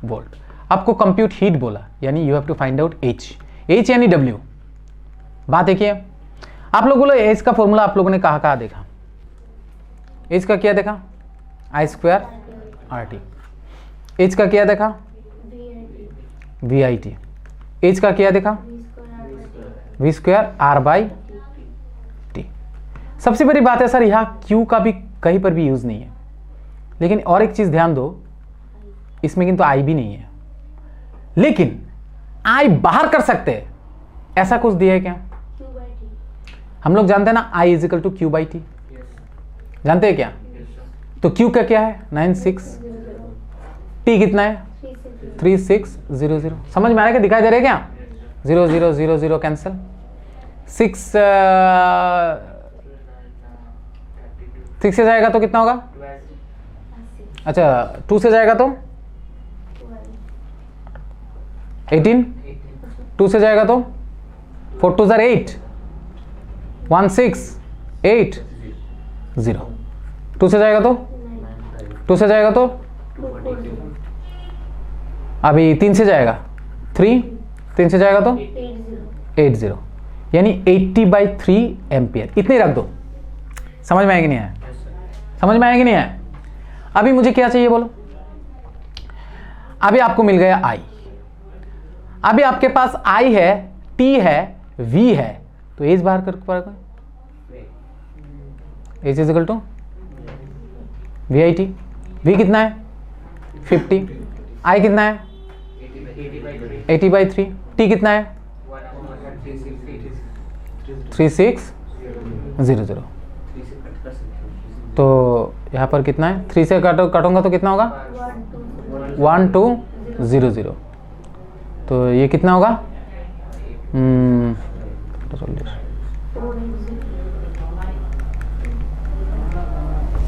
volt. आपको कंप्यूट हीट बोला, यानी you have to find out H यानी W। बात देखिए, आप लोगों ने H का फॉर्मूला आप लोगों ने कहाँ देखा? H का क्या देखा? I square RT। H का क्या देखा? VIT। H का क्या देखा? V square R by T। सबसे बड़ी बात है सर, यहाँ Q का भी कहीं पर भी यूज नहीं है, लेकिन और एक चीज ध्यान दो, इसमें किंतु I भी नहीं है, लेकिन I बाहर कर सकते हैं, ऐसा कुछ दिया है क्या? हम लोग जानते हैं ना I is equal to Q by T, जानते हैं क्या? तो Q का क्या है? 96। T कितना है? 3600। समझ में आ रहा है? दिखाई दे रहा है क्या? 0000 कैंसिल, 6 से जाएगा तो कितना होगा? अच्छा, 2 से जाएगा तो 18, 2 से जाएगा तो 4 2 8, 1680। 2 से जाएगा तो 2 से जाएगा तो अभी 3 से जाएगा 3 से जाएगा तो 80, यानी 80/3 एम्पियर। इतने रख दो। समझ में आएगी नहीं आया? समझ में आएगी नहीं आया? अभी मुझे क्या चाहिए बोलो? अभी आपको मिल गया I, अभी आपके पास I है, T है, V है, तो एज बाहर कर पाएगा। H is equal to VIT। V कितना है? 50। I कितना है? 80/3। टी कितना है? 3600। तो यहाँ पर कितना है? 3 से काटूंगा तो कितना होगा? 1200। तो ये कितना होगा?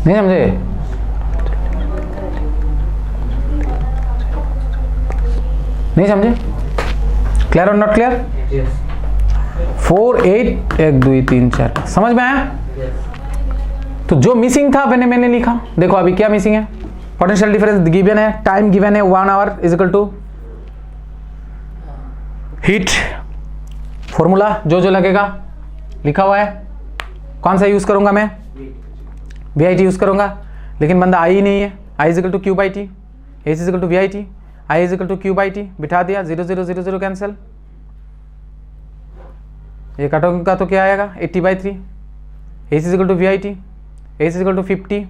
नहीं समझे? नहीं समझे? क्लियर और नॉट क्लियर? 4 8 1 2 3 4 समझ में आया? तो जो मिसिंग था मैंने लिखा। देखो अभी क्या मिसिंग है? पोटेंशियल डिफरेंस गिवन है, टाइम गिवन है 1 hour is equal to heat. Formula जो लगेगा लिखा हुआ है। कौन सा यूज करूंगा मैं? VIT यूज करूंगा, लेकिन बंदा आई ही नहीं है। I is equal to Q by T, H is equal to VIT, I is equal to Q by T, बिठा दिया। 0 0 0 0 कैंसिल। ये काटोगे तो क्या आएगा? 80/3। H is equal to VIT, H is equal to 50,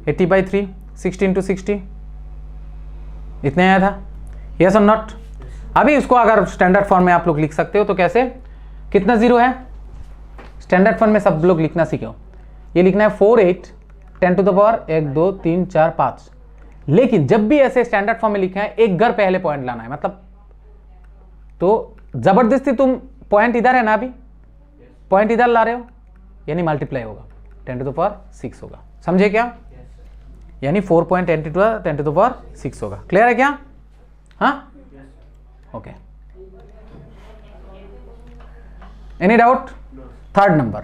80/3, 60 into 60, इतने आया था। यस और नॉट? अभी इसको अगर स्टैंडर्ड फॉर्म में आप लोग लिख सकते हो तो कैसे? कितना जीरो है? स्टैंडर्ड फॉर्म में सब लोग लिखना सीखो। ये लिखना है 4 8 10 टू द पावर 1 2 3 4 5। लेकिन जब भी ऐसे स्टैंडर्ड फॉर्म में लिखा है एक घर पहले पॉइंट लाना है, मतलब तो जबरदस्ती तुम पॉइंट इधर है ना, अभी पॉइंट इधर ला रहे हो, यानी मल्टीप्लाई होगा 10 टू द पावर 6 होगा। समझे क्या? यानी 4.10 टू द पावर 6 होगा। क्लियर है क्या? हाँ, okay. Any doubt? Third number,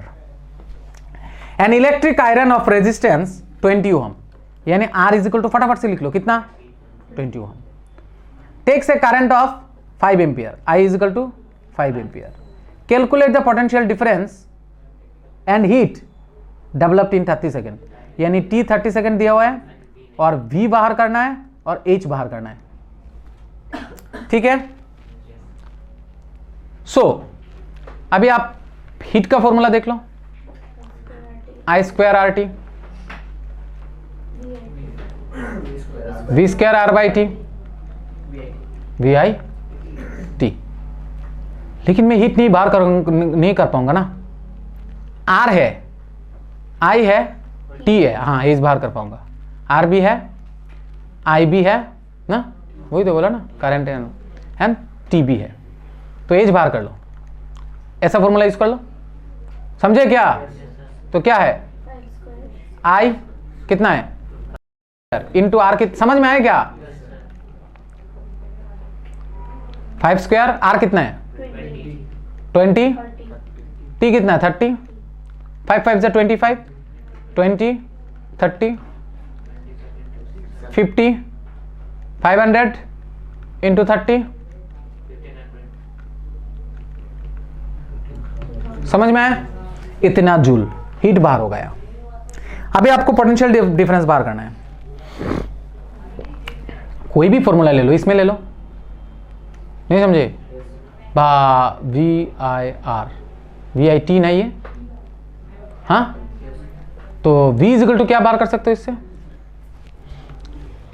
an electric iron of resistance 20 ओम, यानी R इज इक्वल टू, फटाफट से लिख लो, कितना? 20 ohm, takes a current of 5 ampere, I is equal to 5 ampere. Calculate the potential difference and heat developed in 30 second, यानी T 30 second दिया हुआ है और V बाहर करना है और H बाहर करना है। ठीक है? अभी आप हीट का फॉर्मूला देख लो, I square RT, V square R by T, VIT। लेकिन मैं हीट नहीं बाहर नहीं कर पाऊंगा ना। R है, I है, T है, हाँ H बाहर कर पाऊंगा। R भी है, I भी है ना, वही तो बोला ना, करंट है एंड T भी है, तो H बाहर कर लो। ऐसा फॉर्मूला यूज कर लो। समझे क्या? तो क्या है? I कितना है इंटू R, समझ में आया क्या? 5 स्क्वायर, R कितना है? 20, T कितना है? 30, 5 5 से 25, 20 30 50, 500 इंटू 30, समझ में आया? इतना जूल हीट बाहर हो गया। अभी आपको पोटेंशियल डिफरेंस बाहर करना है। कोई भी फॉर्मूला ले लो, इसमें ले लो, नहीं समझे? VIR, VIT नहीं है, हाँ? तो V इज इक्वल टू क्या बाहर कर सकते हो इससे?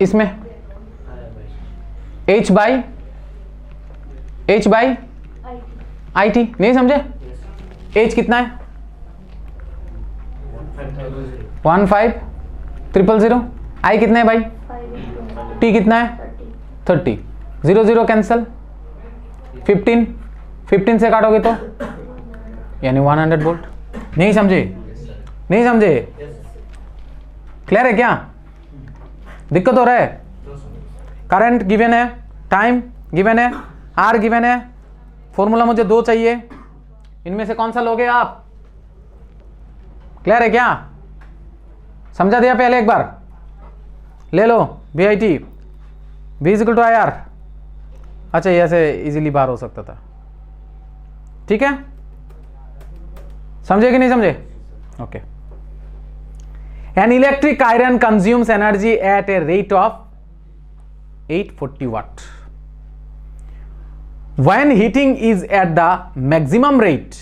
इसमें H बाई IT, नहीं समझे? H कितना है? 15,000, I कितना है भाई? T कितना है? 30, 0 0 कैंसल, 15 से काटोगे तो यानी 100 वोल्ट। नहीं समझे? नहीं समझे? क्लियर है क्या? दिक्कत हो रहा है? करंट गिवन है, टाइम गिवन है, R गिवन है, फॉर्मूला मुझे 2 चाहिए, इनमें से कौन सा लोगे आप? क्लियर है क्या? समझा दिया पहले एक बार? ले लो VIT, V is equal to IR। अच्छा, ये ऐसे इजीली बाहर हो सकता था। ठीक है? समझे कि नहीं समझे? Okay. An electric iron consumes energy at a rate of 840 watt when heating is at the maximum rate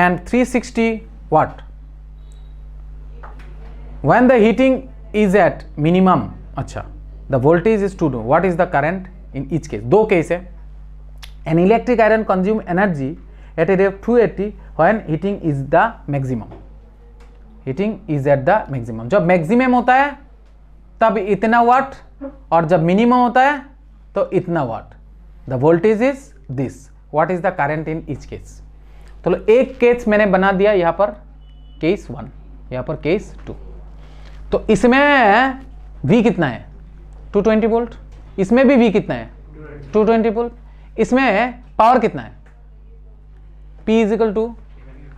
and 360 watt when the heating is at minimum। अच्छा, the voltage is to know what is the current in each case। 2 case है, An electric iron consume energy at a rate of 280 when heating is the maximum. Heating is at the maximum. जब maximum होता है तब इतना वाट, और जब minimum होता है तो इतना watt. The voltage is this. What is the current in each case. तो एक केस मैंने बना दिया यहां पर केस 1, यहां पर केस 2. तो इसमें V कितना है 220 वोल्ट, इसमें भी V कितना है 220 वोल्ट, इसमें पावर कितना है P इजिकल टू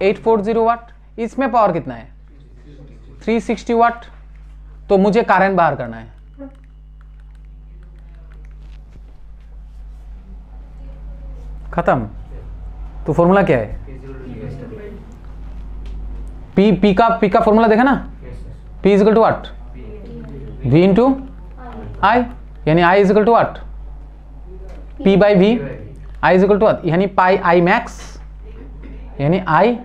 840 वाट, इसमें पावर कितना है 360 वाट. तो मुझे करंट बाहर करना है. खत्म. तो फॉर्मूला क्या है P का फॉर्मूला देखा ना, P is equal to what V into I, यानी I is equal to what P by V, I is equal to what यानी पाई I मैक्स यानी I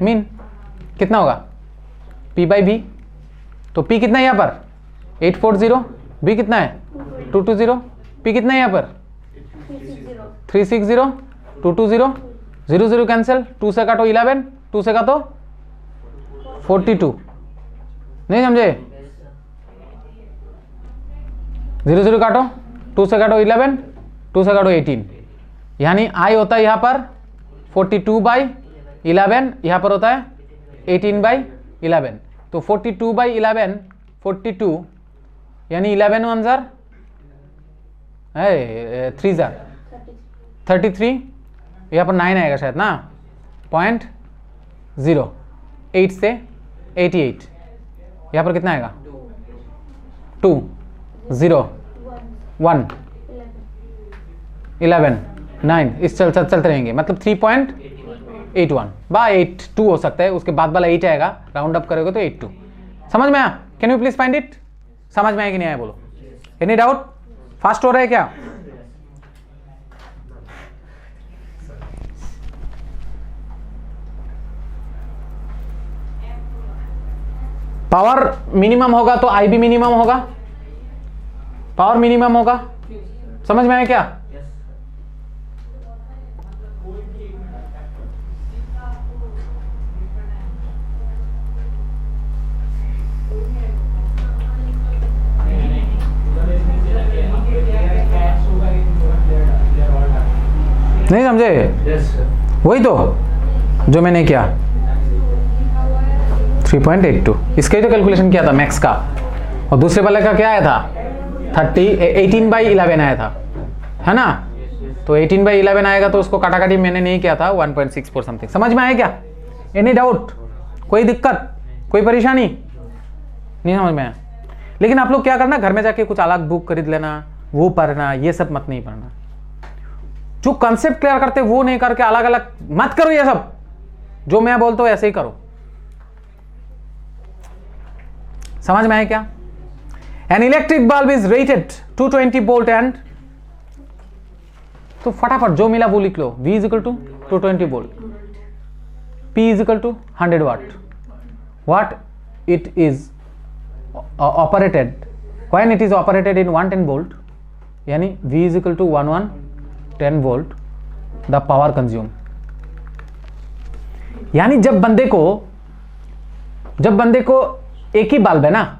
मीन. कितना होगा P बाई V. तो P कितना है यहाँ पर 840, V कितना है 220, P कितना है यहाँ पर 360, 220, 00 कैंसिल, 2 से काटो 11, 2 से काटो 42. नहीं समझे, 00 काटो, 2 से काटो 11, 2 से काटो 18, यानी I होता है यहाँ पर 42/11, यहाँ पर होता है 18/11. तो 42/11 42 यानी 11 1 जार 3 जार 33, यहाँ पर 9 आएगा शायद ना, 0.0, 8 से 88, यहाँ पर कितना आएगा 2 0 1 11 9, इस चलते रहेंगे. मतलब 3.81 बा 82 हो सकता है, उसके बाद वाला 8 आएगा, राउंड अप करोगे तो 82. समझ में आया. Can you please find it. समझ में आया कि नहीं आया बोलो. Any doubt. फास्ट हो रहा है क्या. पावर मिनिमम होगा तो आई भी मिनिमम होगा, पावर मिनिमम होगा. समझ में आया क्या. नहीं समझे. वही तो जो मैंने किया 3.82, इसका ही तो कैलकुलेशन किया था मैक्स का, और दूसरे वाले का क्या आया था 18/11 आया था, है ना. तो 18/11 आएगा तो उसको काटाकाटी मैंने नहीं किया था, 1.64 समथिंग. समझ में आया क्या. एनी डाउट, कोई दिक्कत, कोई परेशानी नहीं समझ में आया. लेकिन आप लोग क्या करना, घर में जाके कुछ अलग बुक खरीद लेना, वो पढ़ना, ये सब मत नहीं पढ़ना. जो कंसेप्ट क्लियर करते वो नहीं करके अलग अलग मत करो. ये सब जो मैं बोलता हूं ऐसे ही करो. समझ में आया क्या. An electric bulb is rated 220 volt and, तो फटाफट जो मिला वो लिख लो. V is equal to 220 volt, P is equal to 100 watt. What it is operated when it is operated in 110 volt, यानी V is equal to 1110 volt the power consume. यानी जब बंदे को एक ही बल्ब है ना,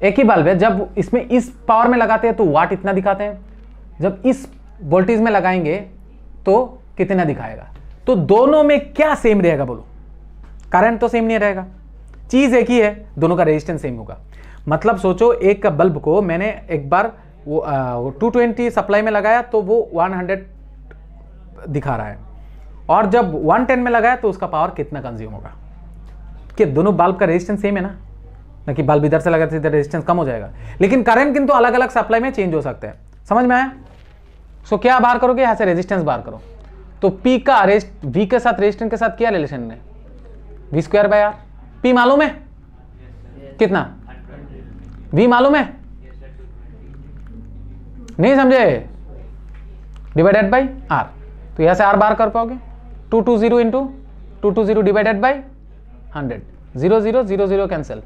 एक ही बल्ब है, जब इसमें इस पावर में लगाते हैं तो वाट इतना दिखाते हैं, जब इस वोल्टेज में लगाएंगे तो कितना दिखाएगा. तो दोनों में क्या सेम रहेगा बोलो. करंट तो सेम नहीं रहेगा, चीज एक ही है, दोनों का रेजिस्टेंस सेम होगा. मतलब सोचो एक का बल्ब को मैंने एक बार वो 220 सप्लाई में लगाया तो वो 100 दिखा रहा है, और जब 110 में लगाया तो उसका पावर कितना कंज्यूम होगा. कि दोनों बल्ब का रेजिस्टेंस सेम है ना कि बल्ब इधर से लगाते इधर रेजिस्टेंस कम हो जाएगा. लेकिन करंट किंतु अलग अलग सप्लाई में चेंज हो सकते हैं. समझ में आया. सो क्या बाहर करोगे, यहां से रेजिस्टेंस बाहर करो. तो P का V के साथ रेजिस्टेंस के साथ क्या रिलेशन है, V²/R. P मालूम है कितना, V मालूम है नहीं समझे, डिवाइडेड बाई R. तो यहां से R बाहर कर पाओगे. 220 इंटू 220 डिवाइडेड बाई 100, 0 0 0 0 कैंसिल,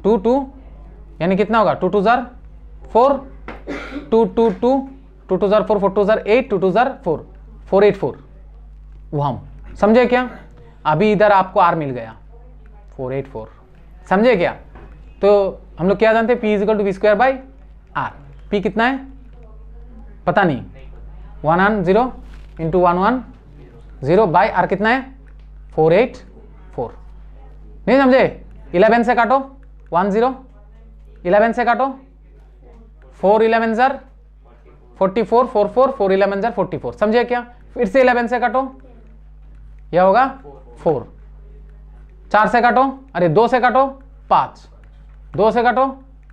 2 2 यानी कितना होगा 2 2 जार 4, 2 2 2 2 2 4 4 2 8 2 2 4 484 वो हम समझे क्या। अभी इधर आपको आर मिल गया 484, समझे क्या। तो हम लोग क्या जानते हैं, P is equal to V square by R. P कितना है पता नहीं, 110 इंटू 110 बाई आर कितना है 484। नहीं समझे, 11 से काटो 10, 11 से काटो 4 11 ज़र 44 4 4 4 11 ज़र 44, समझे क्या। फिर से 11 से काटो, यह होगा 4, 4 से काटो, अरे 2 से काटो 5, 2 से काटो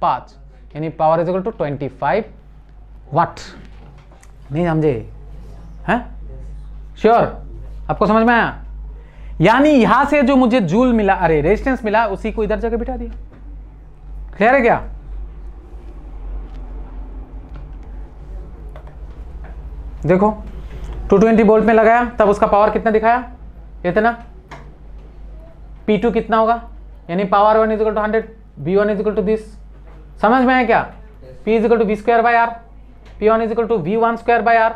5, यानी पावर इज इक्वल टू 25 वाट। नहीं समझे हैं, श्योर आपको समझ में आया। यानी यहां से जो मुझे जूल मिला, अरे रेजिस्टेंस मिला, उसी को इधर जगह बिठा दिया। क्लियर है क्या। देखो 220 वोल्ट में लगाया, तब उसका पावर कितना दिखाया, इतना। P2 कितना होगा, यानी power 1 is equal to 100, V1 is equal to this. समझ में आया क्या। P is equal to V square by R, P1 is equal to V1 square by R,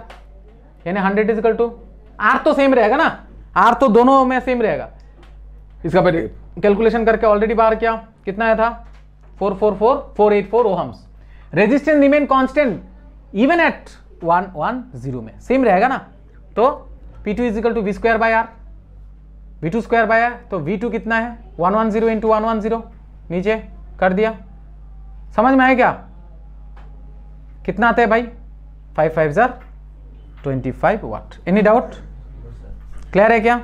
यानी 100 इज इक्वल टू आर तो सेम रहेगा ना, आर तो दोनों में सेम रहेगा। इसका कैलकुलेशन करके ऑलरेडी बाहर किया, कितना आया था 484 ohms. Resistance remain constant even at 110 में, सेम रहेगा ना। तो P2 is equal to V square by R, V2 square by R, तो V2 कितना है 110 इंटू 110, नीचे कर दिया। समझ में आया क्या, कितना आता है भाई 5 5 ज़र 25 वाट। एनी डाउट, क्लियर है क्या,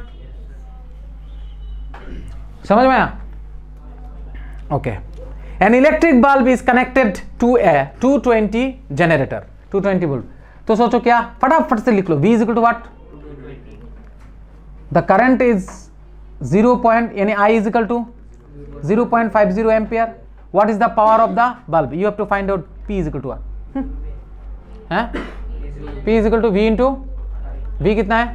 समझ में आया। Okay, an electric bulb is connected to a 220 generator, 220 volt. तो सोचो क्या, फटाफट से लिख लो, V is equal to what, the current is 0 point, यानी I is equal to 0.50 ampere. What is the power of the bulb, you have to find out P is equal to है, P is equal to V into V कितना है,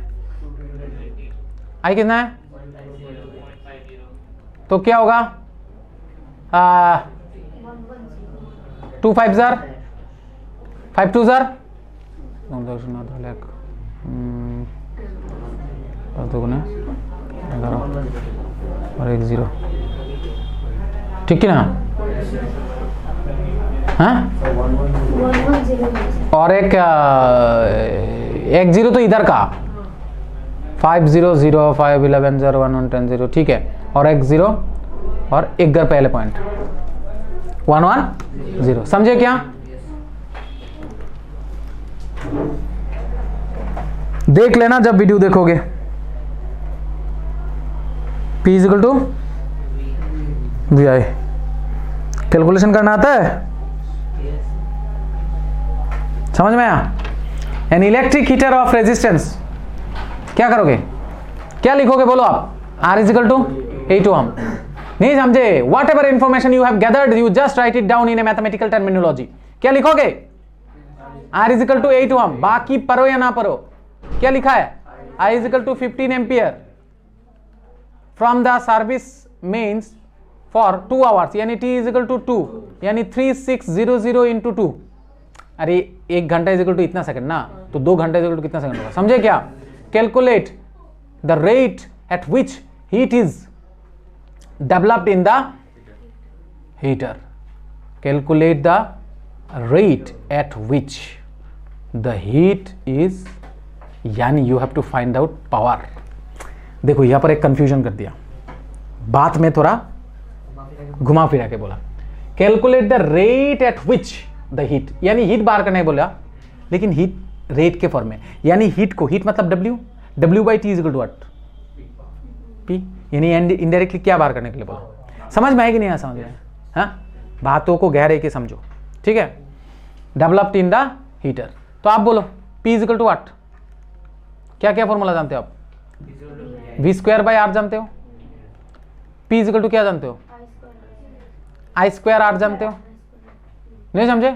I कितना है, तो क्या होगा 2 5 ज़र 5 2 ज़र 11 और 1 0, ठीक है ना। हाँ, और एक 0 तो इधर का 5 0 0 5 11 0 1 1 10 0, ठीक है। और 1 0 और एक घर पहले पॉइंट 1 1 0, समझे क्या। देख लेना जब वीडियो देखोगे। P is equal to V I, calculation करना आता है, समझ में आया। An electric heater of resistance, क्या करोगे, क्या लिखोगे बोलो आप, R is equal to 8 ohm. नहीं समझे, whatever information you have gathered you just write it down in a mathematical terminology. क्या लिखोगे, R is equal to 8 ohm, बाकी पढ़ो या ना पढ़ो। क्या लिखा है, I is equal to 15 ampere from the service mains for 2 hours, यानी T इज इक्वल टू 2, यानी 3600 इंटू 2। अरे 1 घंटा इज इक्वल टू इतना सेकंड ना, तो 2 घंटा इज इक्वल टू कितना सेकंड होगा, समझे क्या। Calculate the rate at which heat is developed in the heater, calculate the rate at which the heat is, यानी you have to find out power. देखो यहां पर एक कंफ्यूजन कर दिया, बात में थोड़ा घुमा फिरा के बोला। Calculate the rate at which the heat, यानी हीट बाहर करने बोला, लेकिन हीट रेट के फॉर्म में, यानी हीट को, हीट मतलब W by T is equal to what, P, यानी इनडायरेक्टली क्या बाहर करने के लिए बोला। समझ में आएगी नहीं आया, समझ में, हाँ, बातों को गहरे के समझो, ठीक है। डेवलप्ड इन द हीटर, तो आप बोलो P is equal to what, क्या क्या फॉर्मूला जानते हो आप, V स्क्वायर बाई आर जानते हो, P इज इक्वल टू क्या जानते हो, I स्क्वायर आर जानते हो, नहीं समझे।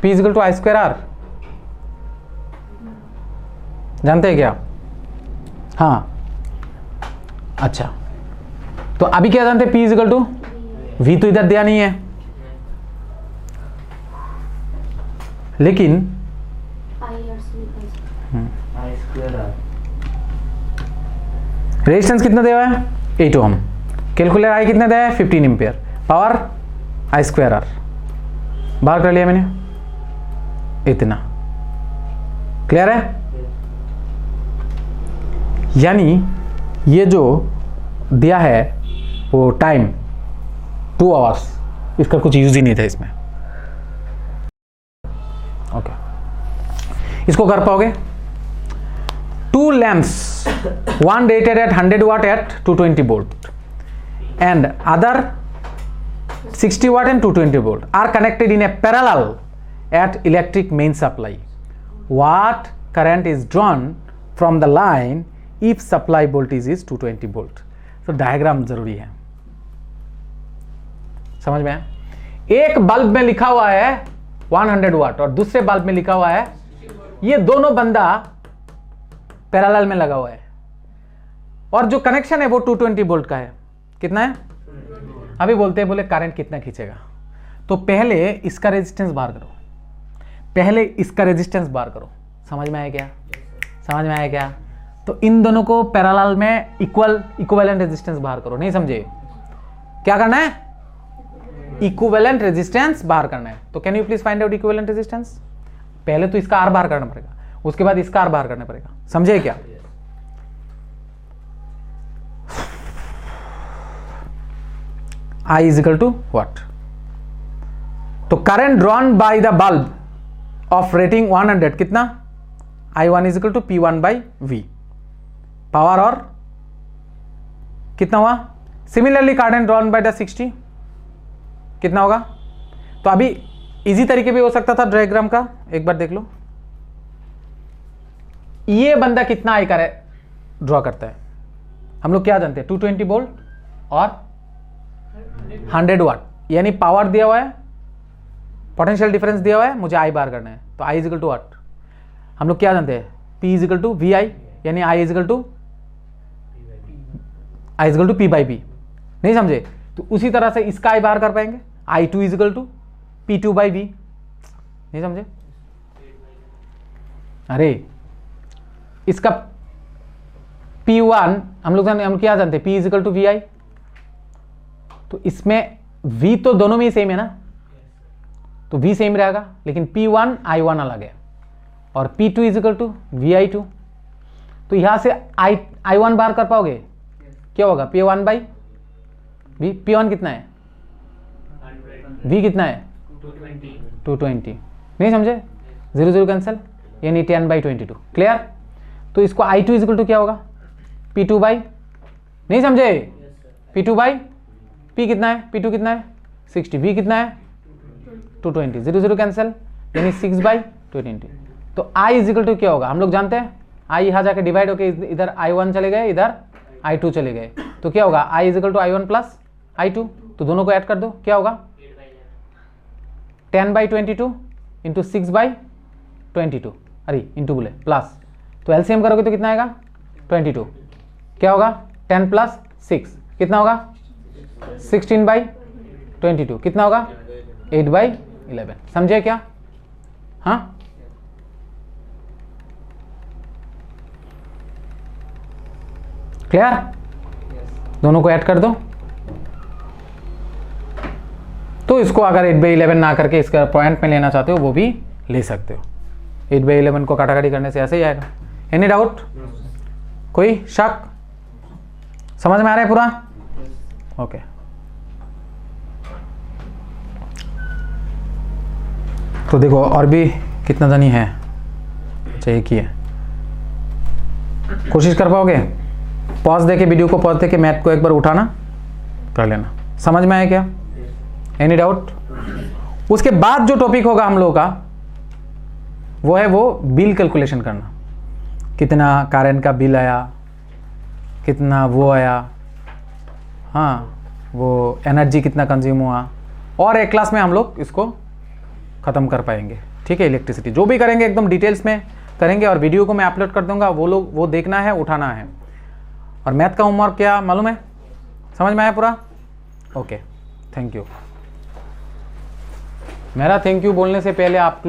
P is equal to I square R जानते हैं क्या, हाँ, अच्छा। तो अभी क्या जानते हैं, P is equal to V तो इधर दिया नहीं है, लेकिन रेजिस्टेंस कितना दिया हुआ है 8 ओम, कैलकुलेटर आई कितना दिया है 15 ampere, power I square R बाहर कर लिया मैंने, इतना क्लियर है। यानी ये जो दिया है वो टाइम 2 आवर्स, इसका कुछ यूज ही नहीं था इसमें। ओके, इसको कर पाओगे। 2 lamps, one rated at 100 watt at 220 volt and other 60 watt and 220 volt are connected in a parallel at electric main supply. What current is drawn from the line if supply voltage is 220 volt? तो diagram जरूरी है, समझ में आया? एक bulb में लिखा हुआ है 100 वाट और दूसरे बल्ब में लिखा हुआ है, ये दोनों बंदा पैरेलल में लगा हुआ है और जो कनेक्शन है वो 220 वोल्ट का है। कितना है? अभी बोलते हैं बोले करंट कितना खींचेगा, तो पहले इसका रेजिस्टेंस बाहर करो, पहले इसका रेजिस्टेंस बाहर करो। समझ में आया क्या? समझ में आया क्या? तो इन दोनों को पैरेलल में इक्विवेलेंट रेजिस्टेंस बाहर करो। नहीं समझे? क्या करना है? इक्विवेलेंट रेजिस्टेंस बाहर करना है। तो can you please find out equivalent resistance? पहले तो इसका आर बाहर करना पड़ेगा, उसके बाद इसका आर बाहर करना पड़ेगा। समझे क्या? I is equal to what? तो current drawn by the bulb of rating 100 कितना? I1 is equal to P1 by V। Power और कितना हुआ? Similarly current drawn by the 60 कितना होगा? तो अभी इजी तरीके भी हो सकता था डायग्राम का, एक बार देख लो। ये बंदा कितना आई करे ड्रॉ करता है? हम लोग क्या जानते हैं? 220 वोल्ट और 100 वाट, यानी पावर दिया हुआ है, पोटेंशियल डिफरेंस दिया हुआ है, मुझे आई बार करना है। तो आई इजिकल टू व्हाट? हम लोग क्या जानते हैं? P equal to V I, यानी I is equal to P by P. नहीं समझे? तो उसी तरह से इसका आई बाहर कर पाएंगे, I two equal to P two by V. नहीं समझे? अरे इसका P1 हम लोग क्या जानते हैं? P इजिकल टू वी आई। तो इसमें V तो दोनों में ही सेम है ना, तो V सेम रहेगा, लेकिन P1 I1 अलग है और P2 इजिकल टू VI2। तो यहां से I1 बाहर कर पाओगे? क्या होगा? P1 by V। P1 कितना है? V कितना है? 220। नहीं समझे? 0 0 कैंसिल, यानी 10 बाई 22। क्लियर? तो इसको I2 इजिकल टू क्या होगा? P2 बाई, नहीं समझे? P2 बाई P कितना है? P2 कितना है? 60। V कितना है? 220। 0 0 कैंसिल, यानी 6 बाई 220। तो I इजिकल टू क्या होगा? हम लोग जानते हैं I यहां जाके डिवाइड होके इधर I1 चले गए, इधर I2 चले गए, तो क्या होगा? I is equal to I1 plus I2। तो दोनों को ऐड कर दो, क्या होगा? 10 बाई 22 इंटू 6 बाई 22, अरे इंटू बोले प्लस, तो एलसीएम करोगे तो कितना आएगा? 22। क्या होगा? 10 प्लस 6 कितना होगा? 16 बाई 22 कितना होगा? 8 बाई 11। समझे क्या? हाँ, क्लियर? दोनों को ऐड कर दो। तो इसको अगर 8 बाई 11 ना करके इसका पॉइंट में लेना चाहते हो वो भी ले सकते हो। 8 बाई 11 को काटाकाटी करने से ऐसे ही आएगा। Any doubt? कोई शक? समझ में आ रहा है पूरा? ओके। तो देखो और भी कितना जनी है? अच्छा एक ही है। कोशिश कर पाओगे? पॉज देके, वीडियो को पॉज देके मैथ को एक बार उठाना कर लेना। समझ में आया क्या? Any doubt? उसके बाद जो टॉपिक होगा हम लोगों का वो है वो बिल कैलकुलेशन करना। कितना करंट का बिल आया, कितना वो आया, हाँ वो एनर्जी कितना कंज्यूम हुआ, और एक क्लास में हम लोग इसको ख़त्म कर पाएंगे। ठीक है? इलेक्ट्रिसिटी जो भी करेंगे एकदम डिटेल्स में करेंगे और वीडियो को मैं अपलोड कर दूंगा, वो लोग वो देखना है, उठाना है। और मैथ का होमवर्क क्या मालूम है? समझ में आया पूरा? Okay, thank you. मेरा थैंक यू बोलने से पहले आप